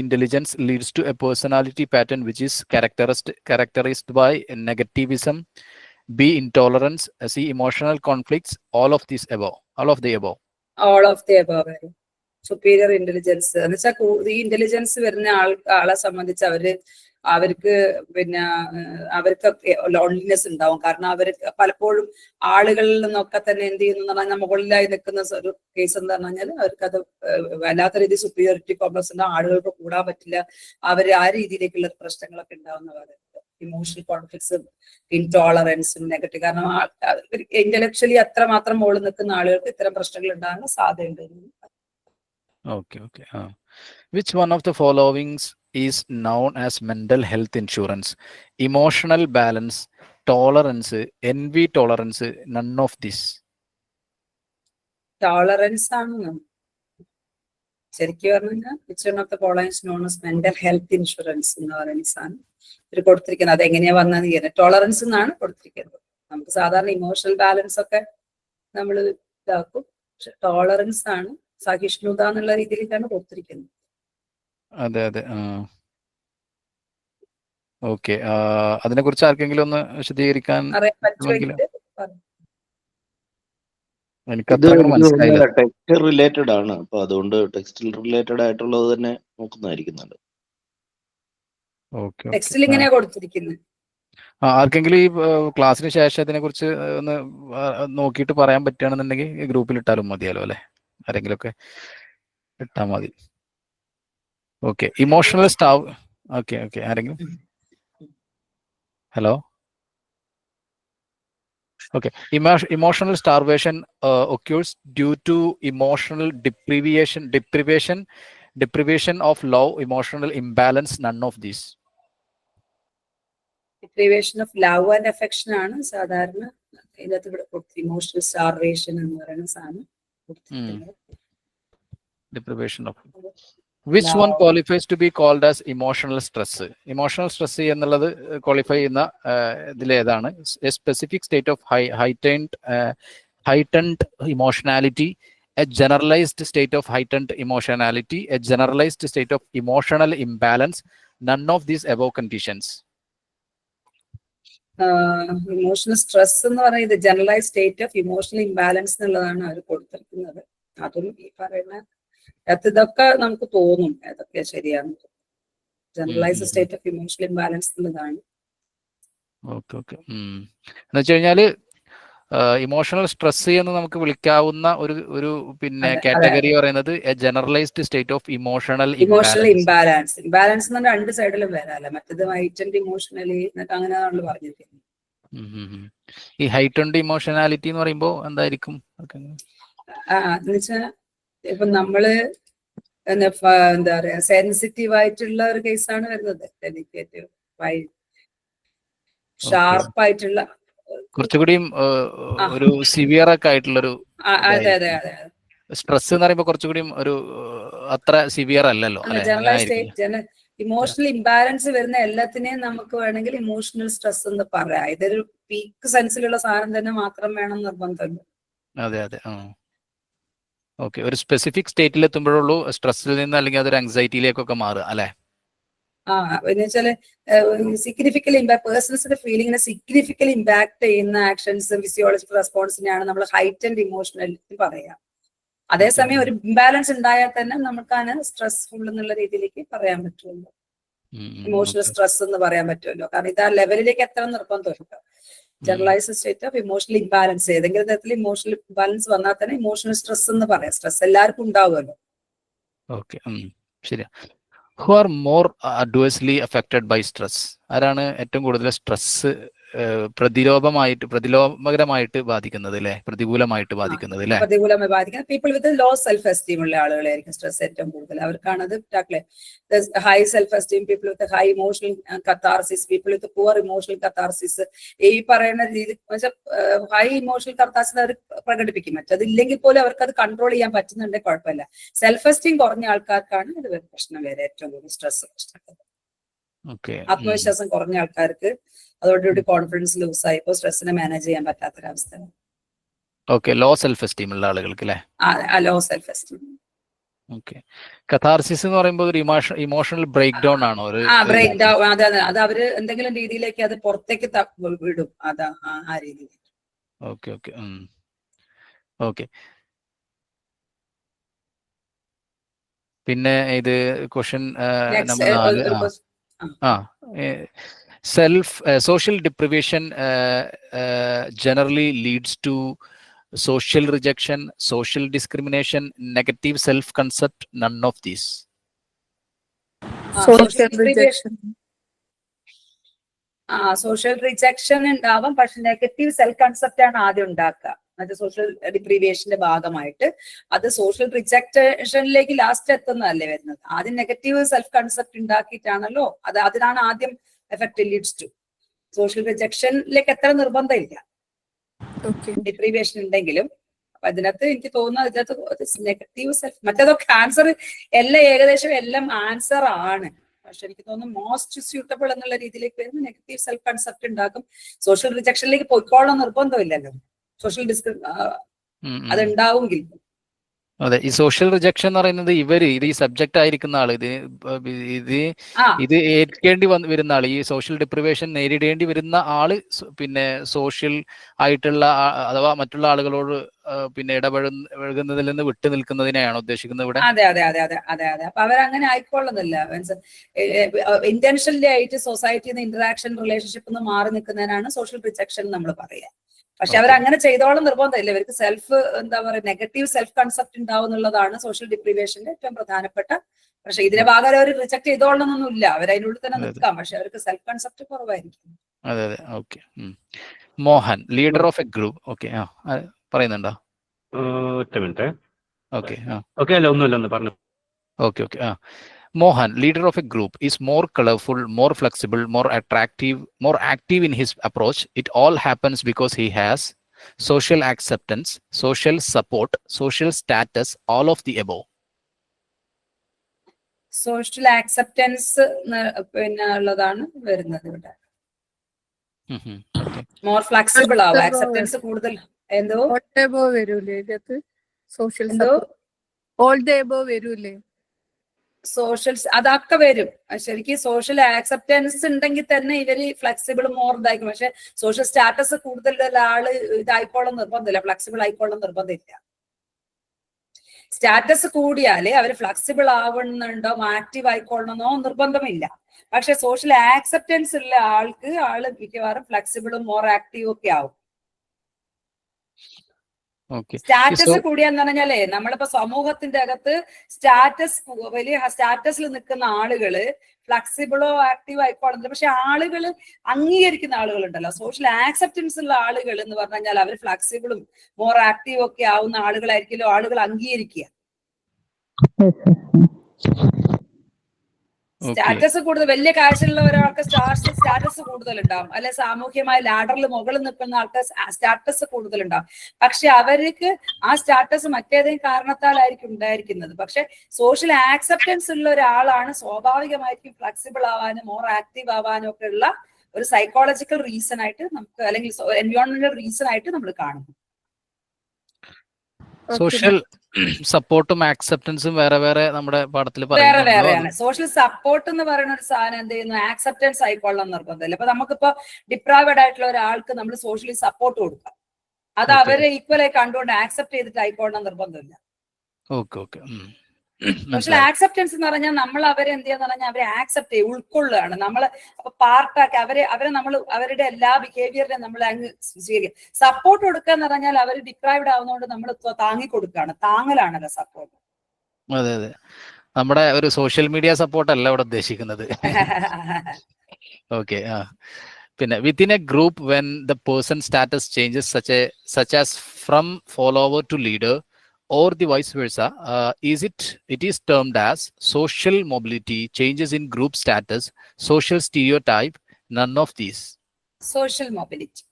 intelligence leads to a personality pattern which is characterized by negativism, B, intolerance, C, emotional conflicts, all of the above. All of the above. Superior intelligence എന്ന് വെച്ചാൽ ഈ ഇന്റലിജൻസ് വരുന്ന ആളെ സംബന്ധിച്ച് അവർക്ക് പിന്നെ അവർക്ക് ലോൺലിനെസ് ഉണ്ടാവും. കാരണം അവർ പലപ്പോഴും ആളുകളിൽ നിന്നൊക്കെ തന്നെ എന്ത് ചെയ്യുന്നു പറഞ്ഞാൽ മുകളിലായി നിൽക്കുന്ന ഒരു കേസ് എന്ന് പറഞ്ഞു കഴിഞ്ഞാൽ അവർക്കത് വല്ലാത്ത രീതിയിൽ സുപ്പീരിയോറിറ്റി കോംപ്ലക്സ് ഉണ്ടാവും, ആളുകൾക്ക് കൂടാൻ പറ്റില്ല, അവർ ആ രീതിയിലേക്കുള്ള പ്രശ്നങ്ങളൊക്കെ ഉണ്ടാവുന്നവർ. ഇമോഷണൽ കോൺഫ്ലിക്ട്സും ഇൻടോളറൻസും നെഗറ്റീവ്, കാരണം ഇന്റലക്ച്വലി അത്രമാത്രം മുകളിൽ നിൽക്കുന്ന ആളുകൾക്ക് ഇത്തരം പ്രശ്നങ്ങൾ ഉണ്ടാകാൻ സാധ്യതയുണ്ട്. Okay, okay. Which one of the following is known as mental health insurance? Emotional balance, tolerance, envy tolerance, none of this. Tolerance ആണ് ശരിക്കും പറഞ്ഞാൽ which one of the following is known as mental health insurance എന്ന് പറയുന്ന സാധനം ഇവർ കൊടുത്തിരിക്കുന്നത്. അത് എങ്ങനെയാ വന്നത് ചെയ്യുന്നത്? ടോളറൻസ് എന്നാണ് കൊടുത്തിരിക്കുന്നത്. നമുക്ക് സാധാരണ ഇമോഷണൽ ബാലൻസ് ഒക്കെ നമ്മൾ ഇതാക്കും, പക്ഷെ ടോളറൻസ് ആണ് സഹിഷ്ണുത എന്നുള്ള രീതിയിലേക്കാണ് കൊടുത്തിരിക്കുന്നത്. അതെ അതെ. ഓക്കെ, അതിനെ കുറിച്ച് ആർക്കെങ്കിലും ഒന്ന് വിശദീകരിക്കാൻ മനസ്സിലായില്ല. ടെക്സ്റ്റ് റിലേറ്റഡ് ആണ്, അപ്പൊ അതുകൊണ്ട് ടെക്സ്റ്റിൽ റിലേറ്റഡ് ആയിട്ടുള്ളത് തന്നെ നോക്കുന്നതായിരിക്കും നല്ലത്. ടെക്സ്റ്റിൽ ഇങ്ങനെ കൊടുത്തിരിക്കുന്നത്. ആർക്കെങ്കിലും ഈ ക്ലാസ്സിന് ശേഷം ഇതിനെ കുറിച്ച് ഒന്ന് നോക്കിയിട്ട് പറയാൻ പറ്റുകയാണെന്നുണ്ടെങ്കിൽ ഗ്രൂപ്പിൽ ഇട്ടാലും മതിയാലോ അല്ലെ? ആരെങ്കിലും ഒക്കെ ഇട്ടാൽ മതി. Okay, emotional okay okay. ആരെങ്കിലും? Hello. Okay, emotional starvation occurs due to emotional deprivation of love, emotional imbalance, none of these. Deprivation of love and affection ആണ് സാധാരണ ഇതിനകത്ത് ഇവിടെ ഇമോഷണൽ സ്റ്റാർവേഷൻ എന്ന് പറയുന്ന സാധനം. Deprivation of. Which one qualifies to be called as emotional stress? Emotional stress എന്നുള്ളത് ക്വാളിഫൈ ചെയ്യുന്ന ഇതിലേതാണ്? A specific state of heightened emotionality, a generalized state of heightened emotionality, a generalized state of emotional imbalance, none of these above conditions. Emotional stress എന്ന് പറയുന്നത് generalise state of emotional imbalance എന്നുള്ളതാണ് അവർ കൊടുത്തിരിക്കുന്നത്. അതും ഈ പറയുന്ന ഇതൊക്കെ നമുക്ക് തോന്നും ഏതൊക്കെ ശരിയാണ്. Generalise state of emotional imbalance എന്നുള്ളതാണ്. Okay okay. എന്ന് വെച്ച് കഴിഞ്ഞാല് ഇമോഷണൽ സ്ട്രെസ് എന്ന് നമുക്ക് വിളിക്കാവുന്ന ഒരു പിന്നെ കാറ്റഗറി പറയുന്നത് generalised state of emotional imbalance. Imbalance എന്ന് പറഞ്ഞാൽ രണ്ട് സൈഡിലും വരാല്ലേ, മറ്റേത് ഹൈറ്റൻഡ് ഇമോഷണലി എന്നൊക്കെ അങ്ങനെ നമ്മൾ പറഞ്ഞിരിക്കുന്നത്. ഈ ഹൈറ്റൻഡ് ഇമോഷണാലിറ്റി എന്ന് പറയുമ്പോൾ എന്തായിരിക്കും? എന്നുവെച്ചാൽ ഇപ്പൊ നമ്മള് എന്താ പറയാ സെൻസിറ്റീവ് ആയിട്ടുള്ള ഒരു കേസാണ് വരുന്നത്. ഡെലിക്കേറ്റീവ് ഷാർപ്പ് ആയിട്ടുള്ള കുറച്ചുകൂടി ഒരു സിവിയർ ഒക്കെ ആയിട്ടുള്ളൊരു സ്ട്രെസ് എന്ന് പറയുമ്പോൾ കുറച്ചുകൂടി ഒരു അത്ര സിവിയർ അല്ലല്ലോ. ഇമോഷണൽ ഇംബാലൻസ് വരുന്ന എല്ലാത്തിനെയും നമുക്ക് വേണമെങ്കിൽ ഇമോഷണൽ സ്ട്രെസ് എന്ന് പറയാം. ഇതൊരു പീക്ക് സെൻസിലുള്ള സാധനം തന്നെ മാത്രം വേണം നിർബന്ധമില്ല. അതെ അതെ. ഓക്കെ, ഒരു സ്പെസിഫിക് സ്റ്റേറ്റിൽ എത്തുമ്പോഴുള്ളൂ സ്ട്രെസ്സിൽ നിന്ന് അല്ലെങ്കിൽ അതൊരു ആങ്സൈറ്റിയിലേക്കൊക്കെ മാറുക അല്ലെ? എന്ന് വെച്ചാല് സിഗ്നിഫിക്കലി പേഴ്സൺസിന്റെ ഫീലിങ്ങിനെ സിഗ്നിഫിക്കലി ഇമ്പാക്ട് ചെയ്യുന്ന ആക്ഷൻസും ഫിസിയോളജിക്കൽ റെസ്പോൺസിനെയാണ് നമ്മൾ ഹൈറ്റൻഡ് ഇമോഷണൽ പറയാം. അതേസമയം ഒരു ഇംബാലൻസ് ഉണ്ടായാൽ തന്നെ നമുക്കാണ് സ്ട്രെസ്ഫുൾ എന്നുള്ള രീതിയിലേക്ക് പറയാൻ പറ്റുമല്ലോ, ഇമോഷണൽ സ്ട്രെസ് എന്ന് പറയാൻ പറ്റുമല്ലോ. കാരണം ഇത് ആ ലെവലിലേക്ക് എത്ര നിർബന്ധമില്ല. Generalised state of emotional imbalance, ഏതെങ്കിലും തരത്തിൽ ഇമോഷണൽ ഇംബാലൻസ് വന്നാൽ തന്നെ ഇമോഷണൽ സ്ട്രെസ് എന്ന് പറയാം. സ്ട്രെസ് എല്ലാവർക്കും ഉണ്ടാവുമല്ലോ. ഓക്കെ, ശരിയാ. Who are more adversely affected by stress? ആരാണ് ഏറ്റവും കൂടുതൽ സ്ട്രെസ് പ്രതിലോമകരമായിട്ട് ബാധിക്കുന്നത് അല്ലെ, പ്രതികൂലമായിട്ട് ബാധിക്കുന്നത് അല്ലെ? പ്രതികൂലമായി ബാധിക്കുന്നത് people with low self esteem ഉള്ള ആളുകളായിരിക്കും സ്ട്രെസ് ഏറ്റവും കൂടുതൽ. അവർക്കാണത് high self esteem, people with high emotional catharsis, people with poor emotional catharsis. ഈ പറയുന്ന രീതി ഹൈ ഇമോഷണൽ കത്താർസിസ് അവർ പ്രകടിപ്പിക്കും. മറ്റതില്ലെങ്കിൽ പോലും അവർക്ക് അത് കൺട്രോൾ ചെയ്യാൻ പറ്റുന്നുണ്ടെങ്കിൽ കുഴപ്പമില്ല. സെൽഫ് എസ്റ്റീം കുറഞ്ഞ ആൾക്കാർക്കാണ് ഇത് പ്രശ്നം വരെ ഏറ്റവും കൂടുതൽ സ്ട്രെസ് പ്രശ്നം. ആത്മവിശ്വാസം കുറഞ്ഞ ആൾക്കാർക്ക് അതോടുകൂടി കോൺഫിഡൻസ് ലൂസ് ആയി ഇപ്പോൾ സ്ട്രെസ്സിനെ മാനേജ് ചെയ്യാൻ പറ്റാത്തൊരവസ്ഥ. ലോ സെൽഫ് എസ്റ്റീം ഉള്ള ആളുകൾക്ക് അല്ലെ? Law self esteem. കഥാർസിസ് എന്ന് പറയുമ്പോൾ ഒരു ഇമോഷണൽ ബ്രേക്ക് ഡൗൺ ആണോ? Breakdown. അതെ, അത് അവര് എന്തെങ്കിലും രീതിയിലേക്ക് അത് പുറത്തേക്ക് വിടും. അതാ ആ രീതിയിൽ. ഓക്കെ. പിന്നെ ഇത് question number 4. Social deprivation generally leads to social rejection, social discrimination, negative self-concept, none of these. Social rejection ഉണ്ടാവാം, പക്ഷെ നെഗറ്റീവ് സെൽഫ് കൺസെപ്റ്റ് ആണ് ആദ്യം ഉണ്ടാക്കുക. അത് സോഷ്യൽ ഡിപ്രീവിയേഷന്റെ ഭാഗമായിട്ട് അത് സോഷ്യൽ റിജക്ഷനിലേക്ക് ലാസ്റ്റ് എത്തുന്നതല്ലേ വരുന്നത്. ആദ്യം നെഗറ്റീവ് സെൽഫ് കൺസെപ്റ്റ് ഉണ്ടാക്കിയിട്ടാണല്ലോ അതിനാണ് ആദ്യം എഫക്ട് ലീഡ്സ് ടു. സോഷ്യൽ റിജക്ഷനിലേക്ക് എത്ര നിർബന്ധമില്ല ഡിപ്രീവിയേഷൻ ഉണ്ടെങ്കിലും. അപ്പൊ അതിനകത്ത് എനിക്ക് തോന്നുന്നത് ഇതിനകത്ത് നെഗറ്റീവ് സെൽഫ്, മറ്റേതൊക്കെ ആൻസർ എല്ലാം ഏകദേശം എല്ലാം ആൻസർ ആണ്. പക്ഷെ എനിക്ക് തോന്നുന്നു മോസ്റ്റ് സ്യൂട്ടബിൾ എന്നുള്ള രീതിയിലേക്ക് വരുന്ന നെഗറ്റീവ് സെൽഫ് കൺസെപ്റ്റ് ഉണ്ടാക്കും. സോഷ്യൽ റിജക്ഷനിലേക്ക് പോയിക്കോളാൻ നിർബന്ധമില്ലല്ലോ. സോഷ്യൽ അതുണ്ടാവുമെങ്കിൽ. അതെ, ഈ സോഷ്യൽ റിജക്ഷൻ എന്ന് പറയുന്നത് ഇത് ഈ സബ്ജക്റ്റ് ആയിരിക്കുന്ന ആള് ഇത് ഏൽക്കേണ്ടി വരുന്ന ആള്, ഈ സോഷ്യൽ ഡിപ്രിവേഷൻ നേരിടേണ്ടി വരുന്ന ആള് പിന്നെ സോഷ്യൽ ആയിട്ടുള്ള അഥവാ മറ്റുള്ള ആളുകളോട് പിന്നെ ഇടപഴകുന്നതിൽ നിന്ന് വിട്ടു നിൽക്കുന്നതിനെയാണ് ഉദ്ദേശിക്കുന്നത് ഇവിടെ. അതെ അതെ അതെ അതെ അതെ അതെ. അപ്പൊ അവരങ്ങനെ ആയിക്കൊള്ളുന്നില്ല. ഇന്റൻഷനലി ആയിട്ട് സൊസൈറ്റിയിൽ നിന്ന് ഇന്ററാക്ഷൻ റിലേഷൻഷിപ്പ് നിന്ന് മാറി നിൽക്കുന്നതിനാണ് സോഷ്യൽ റിജക്ഷൻ നമ്മൾ പറയുക. പക്ഷെ അവരങ്ങനെ ചെയ്തോളം നിർബന്ധമില്ല. ഇവർക്ക് സെൽഫ് എന്താ പറയുക നെഗറ്റീവ് സെൽഫ് കൺസെപ്റ്റ് ഉണ്ടാവും എന്നുള്ളതാണ് സോഷ്യൽ ഡിപ്രിവേഷന്റെ ഏറ്റവും പ്രധാനപ്പെട്ട. പക്ഷെ ഇതിന്റെ ഭാഗം അവർ റിജക്ട് ചെയ്തോളണമെന്നൊന്നുമില്ല. അവരതിനുള്ളിൽ തന്നെ നിൽക്കാം, പക്ഷെ അവർക്ക് സെൽഫ് കൺസെപ്റ്റ് കുറവായിരിക്കും. അതെ അതെ. Okay. Mohan, leader of a group. Okay, പറയുന്നുണ്ടോ? ഒറ്റ മിനിറ്റ്. ഓക്കെ. അല്ല ഒന്നുമില്ല, പറഞ്ഞു. Okay. Mohan, leader of a group, is more colorful, more flexible, more active in his approach. It all happens because he has social acceptance, social support, social status, all of the above. Social acceptance പിന്നെ ഉള്ളതാണ് വരുന്നത് ഇവിടെ. മോർ ഫ്ലെക്സിബിൾ ആവും, ആക്സെപ്റ്റൻസ് കൂടുതൽ. എന്തോ വരൂലേ ഇതിനകത്ത്? സോഷ്യൽ ഓൾ ദ എബോവ് വരൂലേ? സോഷ്യൽ അതൊക്കെ വരും. ശരിക്കും സോഷ്യൽ ആക്സെപ്റ്റൻസ് ഉണ്ടെങ്കിൽ തന്നെ ഇവര് ഫ്ലെക്സിബിൾ മോർ ഇതായിരിക്കും. പക്ഷെ സോഷ്യൽ സ്റ്റാറ്റസ് കൂടുതലുള്ള ആള് ഇതായിക്കോളം നിർബന്ധമില്ല, ഫ്ലെക്സിബിൾ ആയിക്കോളം നിർബന്ധമില്ല. സ്റ്റാറ്റസ് കൂടിയാല് അവര് ഫ്ലെക്സിബിൾ ആവണമെന്നുണ്ടോ ആക്റ്റീവ് ആയിക്കൊള്ളണമെന്നോ നിർബന്ധമില്ല. പക്ഷെ സോഷ്യൽ ആക്സെപ്റ്റൻസ് ഉള്ള ആള് മിക്കവാറും ഫ്ലെക്സിബിളും മോർ ആക്റ്റീവും ഒക്കെ ആവും. സ്റ്റാറ്റസ് കൂടിയാന്ന് പറഞ്ഞാലേ നമ്മളിപ്പോ സമൂഹത്തിന്റെ അകത്ത് വലിയ സ്റ്റാറ്റസിൽ നിൽക്കുന്ന ആളുകള് ഫ്ലെക്സിബിളോ ആക്റ്റീവോ ആയിക്കോളുന്നില്ല. പക്ഷെ ആളുകൾ അംഗീകരിക്കുന്ന ആളുകളുണ്ടല്ലോ, സോഷ്യൽ ആക്സെപ്റ്റൻസ് ഉള്ള ആളുകൾ എന്ന് പറഞ്ഞു കഴിഞ്ഞാൽ അവർ ഫ്ലെക്സിബിളും മോർ ആക്റ്റീവും ഒക്കെ ആവുന്ന ആളുകളായിരിക്കുമല്ലോ ആളുകൾ അംഗീകരിക്കുക. സ്റ്റാറ്റസ് കൂടുതൽ വലിയ കാഴ്ചയുള്ള ഒരാൾക്ക് സ്റ്റാറ്റസ് കൂടുതലുണ്ടാവും, അല്ലെ സാമൂഹ്യമായ ലാഡറിൽ മുകളിൽ നിൽക്കുന്ന ആൾക്ക് സ്റ്റാറ്റസ് കൂടുതലുണ്ടാവും. പക്ഷെ അവർക്ക് ആ സ്റ്റാറ്റസ് മറ്റേതെങ്കിലും കാരണത്താലായിരിക്കും ഉണ്ടായിരിക്കുന്നത്. പക്ഷെ സോഷ്യൽ ആക്സെപ്റ്റൻസ് ഉള്ള ഒരാളാണ് സ്വാഭാവികമായിരിക്കും ഫ്ലെക്സിബിൾ ആവാനും മോർ ആക്റ്റീവ് ആവാനും ഒക്കെ ഉള്ള ഒരു സൈക്കോളജിക്കൽ റീസൺ ആയിട്ട് നമുക്ക്, അല്ലെങ്കിൽ എൻവയോൺമെന്റൽ റീസൺ ആയിട്ട് നമ്മൾ കാണുന്നു. സോഷ്യൽ സപ്പോർട്ടും ആക്സെപ്റ്റൻസും വേറെ വേറെ നമ്മുടെ പാഠത്തിൽ വേറെയാണ്. സോഷ്യൽ സപ്പോർട്ട് എന്ന് പറയുന്ന ഒരു സാധനം എന്ത് ചെയ്യുന്നു, ആക്സെപ്റ്റൻസ് ആയിക്കൊള്ളാൻ നിർബന്ധമില്ല. അപ്പൊ നമുക്കിപ്പോ ഡിപ്രൈവഡ് ആയിട്ടുള്ള ഒരാൾക്ക് നമ്മൾ സോഷ്യലി സപ്പോർട്ട് കൊടുക്കാം, അത് അവരെ ഈക്വലായി കണ്ടുകൊണ്ട് ആക്സെപ്റ്റ് ചെയ്തിട്ട് ആയിക്കൊള്ളാൻ നിർബന്ധമില്ല. സോഷ്യൽ ആക്സെപ്റ്റൻസ് എന്ന് പറഞ്ഞാൽ നമ്മൾ അവരെ എന്ത് ചെയ്യാന്ന് പറഞ്ഞാൽ അവരെ ആക്സെപ്റ്റ് ചെയ്യും, ഉൾക്കൊള്ളുകയാണ്. നമ്മള് അപ്പൊ പാർട്ടാക്കി അവരെ നമ്മൾ അവരുടെ എല്ലാ ബിഹേവിയറിനെ നമ്മൾ അങ്ങ് സ്വീകരിക്കും. സപ്പോർട്ട് കൊടുക്കുക എന്ന് പറഞ്ഞാൽ അവർ ഡിപ്രൈവ്ഡ് ആവുന്നതുകൊണ്ട് നമ്മൾ താങ്ങി കൊടുക്കുകയാണ്, താങ്ങലാണല്ലോ സപ്പോർട്ട്. അതെ അതെ, നമ്മുടെ ഒരു സോഷ്യൽ മീഡിയ സപ്പോർട്ട് അല്ല ഇവിടെ ഉദ്ദേശിക്കുന്നത്. ഓക്കെ. പിന്നെ within a group when the person status changes such as from follower to leader or the vice versa, it is termed as social mobility, changes in group status, social stereotype, none of these. Social mobility.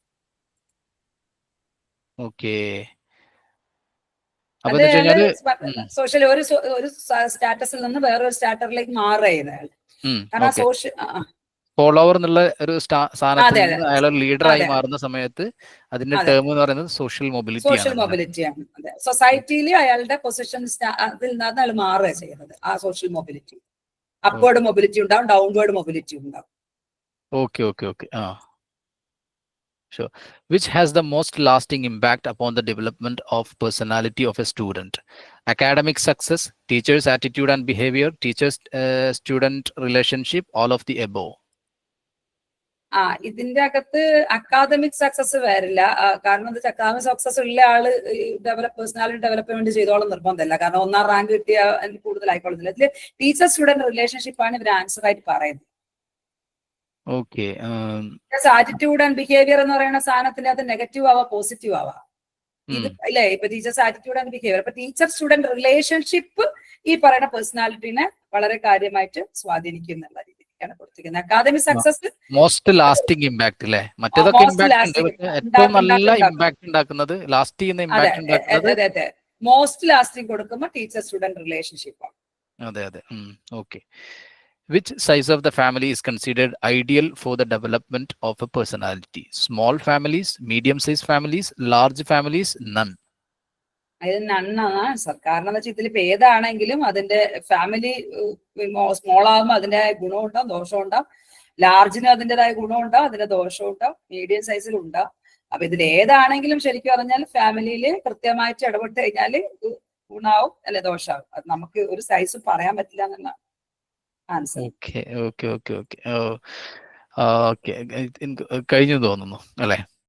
Okay. അപ്പൊ എന്ന് വെച്ച് കഴിഞ്ഞാല് സോഷ്യൽ ഒരു സ്റ്റാറ്റസിൽ നിന്ന് വേറൊരു സ്റ്റാറ്റസിലേക്ക് മാറുകയാണ് അയാൾ. കാരണം സോഷ്യൽ ഫോളോവർ എന്നുള്ള ഒരു സ്ഥാനത്ത് അതെ, നിന്ന് അയാൾ ലീഡറായി അതെ. മാറുന്ന സമയത്ത് അതിന്റെ അതെ. ടേം എന്ന് പറയുന്നത് സോഷ്യൽ മൊബിലിറ്റി സോഷ്യൽ ആണ്. മൊബിലിറ്റി ആണ്. അതെ, സൊസൈറ്റിയിൽ അയാളുടെ പൊസിഷൻ അതിൽ നിന്നാണ് അയാൾ മാറുക ചെയ്യുന്നത്. ആ സോഷ്യൽ മൊബിലിറ്റി അപ്വേർഡ് മൊബിലിറ്റി ഉണ്ടാവും, ഡൗൺവേർഡ് മൊബിലിറ്റി ഉണ്ടാവും. Okay, okay, okay. Sure. Which has the most lasting impact upon the development of personality of a student? Academic success, teacher's attitude and behavior, teacher's student relationship, all of the above. ഇതിന്റെ അകത്ത് അക്കാദമിക് സക്സസ് വരില്ല. കാരണം എന്താ വെച്ചാൽ അക്കാദമിക് സക്സസ് ഉള്ള ആള് പേഴ്സണാലിറ്റി ഡെവലപ്മെന്റ് ചെയ്തോളം നിർബന്ധമല്ല. കാരണം 1ാം റാങ്ക് കിട്ടിയ കൂടുതലായിക്കോളുന്നില്ല. ഇതില് ടീച്ചർ സ്റ്റുഡന്റ് റിലേഷൻഷിപ്പ് ആണ് ഇവർ ആൻസർ ആയിട്ട് പറയുന്നത്. Okay. ആറ്റിറ്റ്യൂഡ് ആൻഡ് ബിഹേവിയർ എന്ന് പറയുന്ന സാധനത്തിന്റെ അത് നെഗറ്റീവ് ആവാ പോസിറ്റീവ് ആവാ. ഇത് അല്ലേ ഇപ്പൊ ടീച്ചേഴ്സ് ആറ്റിറ്റ്യൂഡ് ആൻഡ് ബിഹേവിയർ. ഇപ്പൊ ടീച്ചർ സ്റ്റുഡന്റ് റിലേഷൻഷിപ്പ് ഈ പറയുന്ന പേഴ്സണാലിറ്റിനെ വളരെ കാര്യമായിട്ട് സ്വാധീനിക്കുന്നുള്ള രീതിയിലാണ് കൊടുത്തിരിക്കുന്നത്. Academic success most lasting impact അല്ലേ? മറ്റേതൊക്കെ ഇമ്പാക്ട് ഉണ്ട്, ഏറ്റവും നല്ല ഇമ്പാക്ട് ഉണ്ടാക്കുന്നത് ലാസ്റ്റ് ചെയ്യുന്ന ഇമ്പാക്ട് ഉണ്ടാക്കുന്നത് അതെ മോസ്റ്റ് ലാസ്റ്റിംഗ് കൊടുക്കുമ്പോൾ ടീച്ചർ സ്റ്റുഡന്റ് റിലേഷൻഷിപ്പ് ആണ്. അതെ അതെ. Okay. Which size of the family is considered ideal for the development of a personality? Small families, medium-sized families, large families, none. ഇത് നണ്ണാണ് ആൻസർ. കാരണം എന്താ വെച്ചാൽ ഇതിലിപ്പോ ഏതാണെങ്കിലും അതിന്റെ ഫാമിലി സ്മോൾ ആകുമ്പോൾ അതിന്റെ ഗുണം ഉണ്ടാവും, ദോഷം ഉണ്ടാവും. ലാർജിന് അതിൻ്റെതായ ഗുണം ഉണ്ടാവും, അതിന്റെ ദോഷം ഉണ്ടാവും. മീഡിയം സൈസിൽ ഉണ്ടാവും. അപ്പൊ ഇതിൽ ഏതാണെങ്കിലും ശരിക്കും പറഞ്ഞാൽ ഫാമിലിയിൽ കൃത്യമായിട്ട് ഇടപെട്ട് കഴിഞ്ഞാൽ ഗുണാവും അല്ലെ ദോഷാവും. അത് നമുക്ക് ഒരു സൈസ് പറയാൻ പറ്റില്ല എന്നാണ് ആൻസർ. Okay. കഴിഞ്ഞു തോന്നുന്നു അല്ലേ?